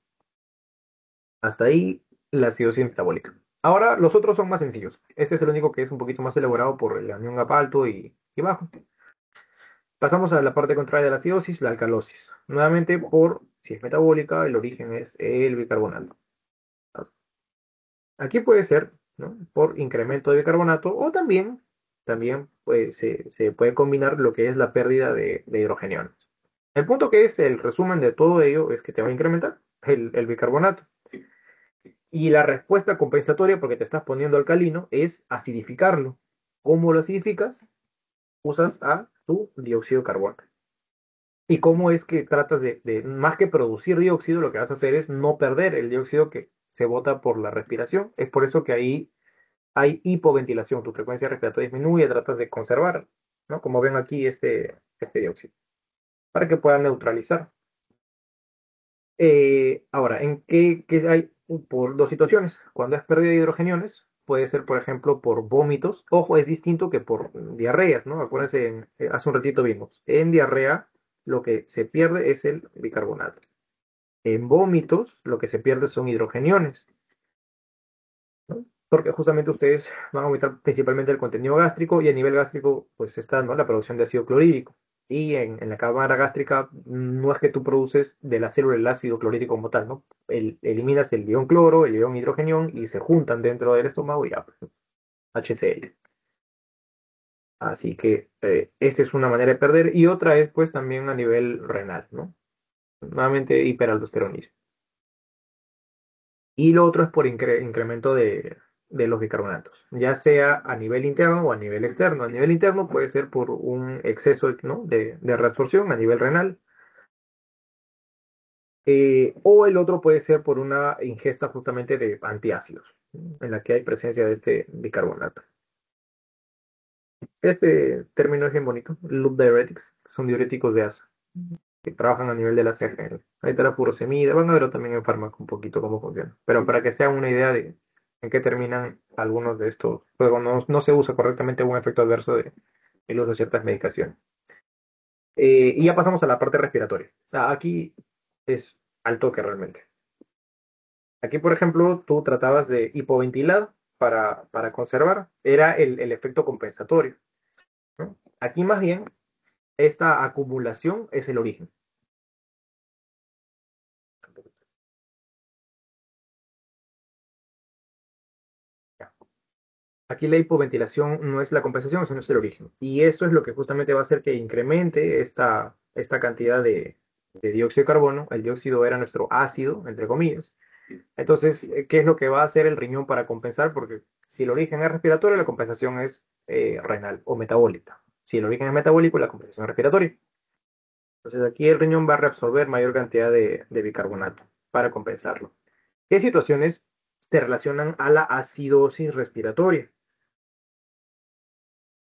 Hasta ahí la acidosis metabólica. Ahora los otros son más sencillos. Este es el único que es un poquito más elaborado por el anión gap alto y bajo. Pasamos a la parte contraria de la acidosis, la alcalosis. Nuevamente, si es metabólica, el origen es el bicarbonato. Aquí puede ser, ¿no? por incremento de bicarbonato o también pues, se puede combinar lo que es la pérdida de hidrogeniones. El punto que es el resumen de todo ello es que te va a incrementar el bicarbonato. Y la respuesta compensatoria, porque te estás poniendo alcalino, es acidificarlo. ¿Cómo lo acidificas? Usas a tu dióxido de carbono. y cómo es que tratas más que producir dióxido, lo que vas a hacer es no perder el dióxido que se bota por la respiración. Es por eso que ahí hay hipoventilación, tu frecuencia respiratoria disminuye, tratas de conservar, ¿no? Como ven aquí este dióxido, para que puedan neutralizar. Ahora, ¿qué hay? Por dos situaciones. Cuando es pérdida de hidrogeniones, puede ser, por ejemplo, por vómitos. Ojo, es distinto que por diarreas, ¿no? Acuérdense, hace un ratito vimos. En diarrea, lo que se pierde es el bicarbonato. En vómitos, lo que se pierde son hidrogeniones, ¿no? Porque justamente ustedes van a vomitar principalmente el contenido gástrico y a nivel gástrico, pues está, ¿no? La producción de ácido clorhídrico. Y en la cámara gástrica no es que tú produces de la célula el ácido clorhídrico como tal, ¿no? Eliminas el ion cloro, el ion hidrogenión y se juntan dentro del estómago y ya, pues, HCl. Así que esta es una manera de perder y otra es pues también a nivel renal, ¿no? Nuevamente hiperaldosteronismo. Y lo otro es por incremento de los bicarbonatos, ya sea a nivel interno o a nivel externo. A nivel interno puede ser por un exceso, ¿no? de reabsorción a nivel renal, o el otro puede ser por una ingesta justamente de antiácidos, ¿no? En la que hay presencia de este bicarbonato. Este término es bien bonito, loop diuretics, son diuréticos de asa, que trabajan a nivel de la ceja. Ahí está la furosemida, van a ver también en fármaco un poquito cómo funciona. Pero para que se hagan una idea de en qué terminan algunos de estos, pues cuando no se usa correctamente un efecto adverso el uso de ciertas medicaciones. Y ya pasamos a la parte respiratoria. Aquí es al toque realmente. Aquí, por ejemplo, tú tratabas de hipoventilar para conservar, era el efecto compensatorio, ¿no? Aquí más bien, esta acumulación es el origen. Aquí la hipoventilación no es la compensación, sino es el origen. Y esto es lo que justamente va a hacer que incremente esta cantidad de dióxido de carbono. El dióxido era nuestro ácido, entre comillas. Entonces, ¿qué es lo que va a hacer el riñón para compensar? Porque si el origen es respiratorio, la compensación es renal o metabólica. Si el origen es metabólico, la compensación es respiratoria. Entonces, aquí el riñón va a reabsorber mayor cantidad de bicarbonato para compensarlo. ¿Qué situaciones se relacionan a la acidosis respiratoria?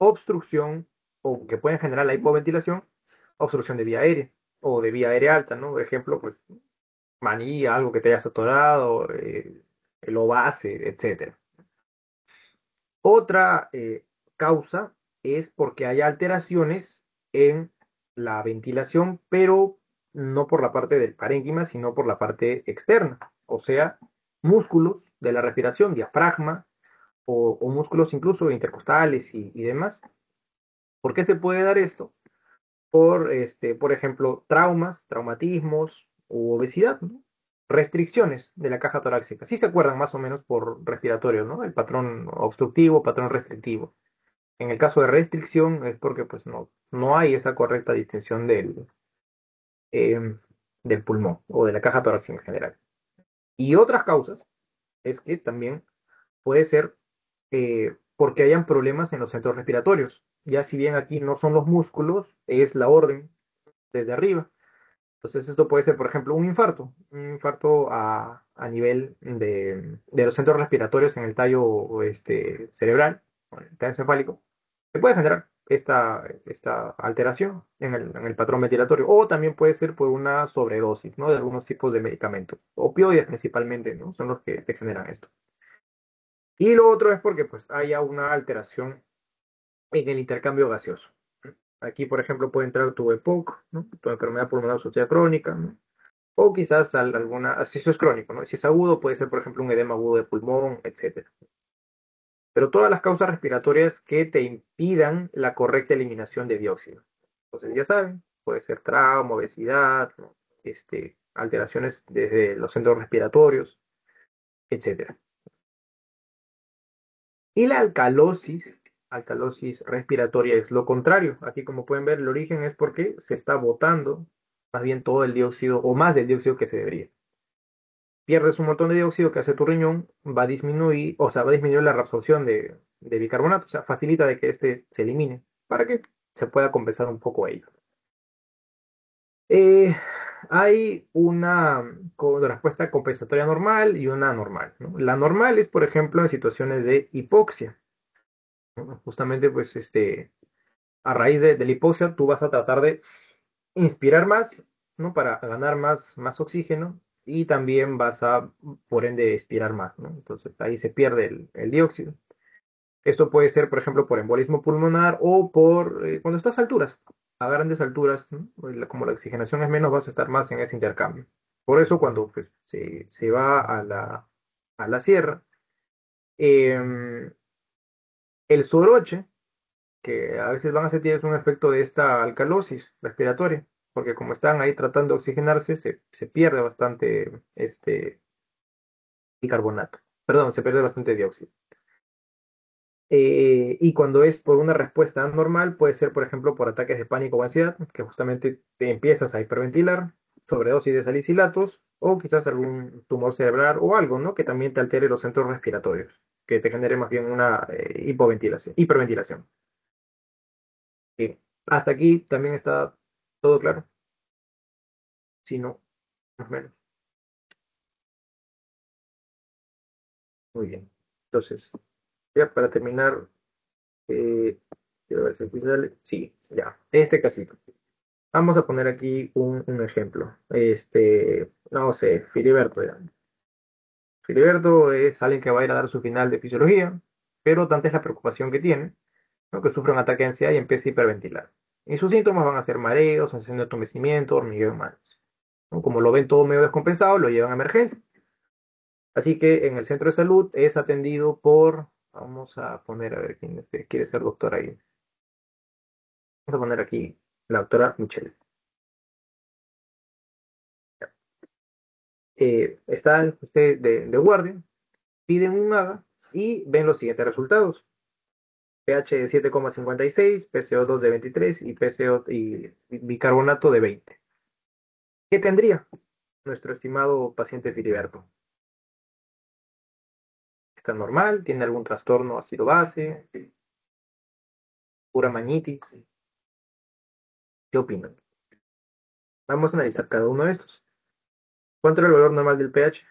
Obstrucción o que pueden generar la hipoventilación, obstrucción de vía aérea o de vía aérea alta, ¿no? Por ejemplo, pues maní, algo que te hayas atorado, el ovase, etcétera. Otra causa es porque hay alteraciones en la ventilación, pero no por la parte del parénquima, sino por la parte externa, o sea, músculos de la respiración, diafragma o músculos incluso intercostales y demás. ¿Por qué se puede dar esto? Por ejemplo, traumatismos u obesidad, ¿no? Restricciones de la caja torácica. Sí se acuerdan más o menos por respiratorio, ¿no? El patrón obstructivo, patrón restrictivo. En el caso de restricción es porque pues no hay esa correcta distinción eh, del pulmón o de la caja torácica en general. Y otras causas es que también puede ser porque hayan problemas en los centros respiratorios. Ya si bien aquí no son los músculos, es la orden desde arriba. Entonces, esto puede ser, por ejemplo, un infarto a nivel de los centros respiratorios en el tallo cerebral, o el tallo encefálico, que puede generar esta alteración en el patrón ventilatorio. O también puede ser por una sobredosis, ¿no? De algunos tipos de medicamentos. Opioides principalmente, ¿no? Son los que te generan esto. Y lo otro es porque pues haya una alteración en el intercambio gaseoso. Aquí, por ejemplo, puede entrar tu EPOC, ¿no? Tu enfermedad pulmonar asociada crónica, ¿no? O quizás alguna, si eso es crónico, ¿no? Si es agudo, puede ser, por ejemplo, un edema agudo de pulmón, etcétera. Pero todas las causas respiratorias que te impidan la correcta eliminación de dióxido. Entonces, ya saben, puede ser trauma, obesidad, ¿no? Alteraciones desde los centros respiratorios, etcétera. Y la alcalosis respiratoria es lo contrario. Aquí, como pueden ver, el origen es porque se está botando más bien todo el dióxido o más del dióxido que se debería. Pierdes un montón de dióxido que hace tu riñón, va a disminuir, o sea, va a disminuir la reabsorción de bicarbonato, o sea, facilita de que este se elimine para que se pueda compensar un poco ello. Eh, Hay una respuesta compensatoria normal y una normal, ¿no? La normal es, por ejemplo, en situaciones de hipoxia, ¿no? Justamente, pues, a raíz de la hipoxia, tú vas a tratar de inspirar más, ¿no? Para ganar más oxígeno y también vas a, por ende, expirar más, ¿no? Entonces, ahí se pierde el dióxido. Esto puede ser, por ejemplo, por embolismo pulmonar o por cuando estás a alturas, a grandes alturas, ¿no? Como la oxigenación es menos, vas a estar más en ese intercambio. Por eso, cuando pues, se va a la sierra, em, el soroche, que a veces van a sentir es un efecto de esta alcalosis respiratoria, porque como están ahí tratando de oxigenarse, se pierde bastante bicarbonato, perdón, se pierde bastante dióxido. Y cuando es por una respuesta anormal, puede ser, por ejemplo, por ataques de pánico o ansiedad, que justamente te empiezas a hiperventilar, sobredosis de salicilatos, o quizás algún tumor cerebral o algo, ¿no? Que también te altere los centros respiratorios, que te genere más bien una hiperventilación. Bien. Hasta aquí también está todo claro, si no, más o menos. Muy bien. Entonces, ya para terminar, quiero ver si aquí sale. Sí, ya. Este casito. Vamos a poner aquí un ejemplo. No sé, Filiberto. Ya. Filiberto es alguien que va a ir a dar su final de fisiología, pero tanta es la preocupación que tiene, ¿no? Que sufre un ataque de ansiedad y empieza a hiperventilar. Y sus síntomas van a ser mareos, sensación de entumecimiento, hormigueo en manos, ¿no? Como lo ven todo medio descompensado, lo llevan a emergencia. Así que en el centro de salud es atendido por, vamos a poner a ver quién quiere ser doctor ahí. Vamos a poner aquí la doctora Michelle. Está usted de guardia, piden un AGA y ven los siguientes resultados. pH de 7,56, PCO2 de 23 y PCO y bicarbonato de 20. ¿Qué tendría nuestro estimado paciente Filiberto? ¿Está normal? ¿Tiene algún trastorno ácido base? ¿Pura mañitis? ¿Qué opinan? Vamos a analizar cada uno de estos. ¿Cuánto era el valor normal del pH?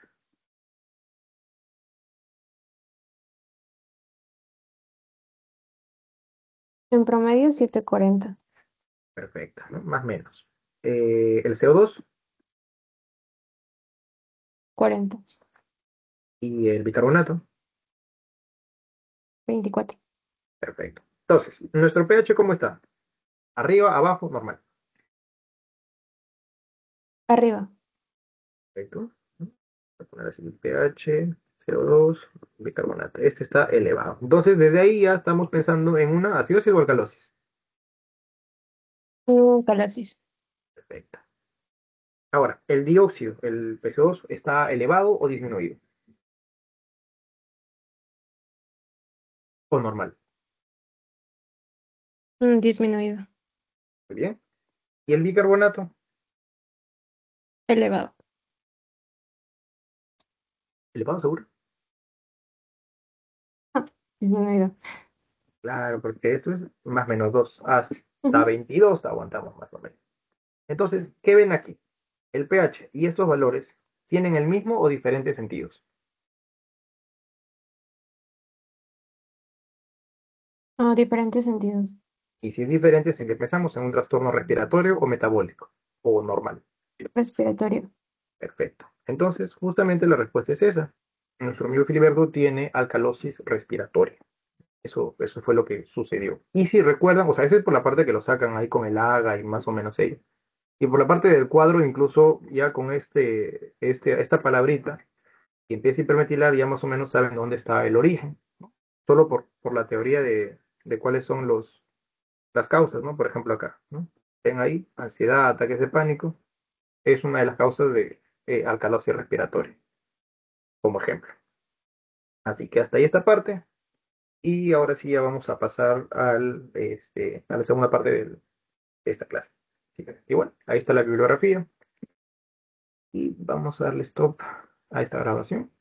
En promedio 740. Perfecto, ¿no? Más o menos. El CO2 40. y el bicarbonato. 24. Perfecto. Entonces, ¿nuestro pH cómo está? Arriba, abajo, normal. Arriba. Perfecto. Voy a poner así el pH, CO2, bicarbonato. Este está elevado. Entonces, desde ahí ya estamos pensando en una acidosis o alcalosis. Calasis. Perfecto. Ahora, el dióxido, el PCO2, ¿está elevado o disminuido? ¿O normal? Disminuido. Muy bien. ¿Y el bicarbonato? Elevado. ¿Elevado seguro? Ah, disminuido. Claro, porque esto es más menos 2. Hasta Ujú. 22 aguantamos más o menos. Entonces, ¿qué ven aquí? El pH y estos valores tienen el mismo o diferentes sentidos. Ah, diferentes sentidos. Y si es diferente, es en que pensamos en un trastorno respiratorio o metabólico, o normal. Respiratorio. Perfecto. Entonces, justamente la respuesta es esa. Nuestro amigo Filiberto tiene alcalosis respiratoria. Eso fue lo que sucedió. Y si recuerdan, o sea, ese es por la parte que lo sacan ahí con el AGA y más o menos ello. Y por la parte del cuadro, incluso ya con esta palabrita, y empieza a hiperventilar, ya más o menos saben dónde está el origen, ¿no? Solo por la teoría de cuáles son las causas, ¿no? Por ejemplo, acá, ¿no? Ven ahí, ansiedad, ataques de pánico, es una de las causas de alcalosis respiratoria, como ejemplo. Así que hasta ahí esta parte, y ahora sí ya vamos a pasar a la segunda parte de esta clase. Así que, igual, ahí está la bibliografía, y vamos a darle stop a esta grabación.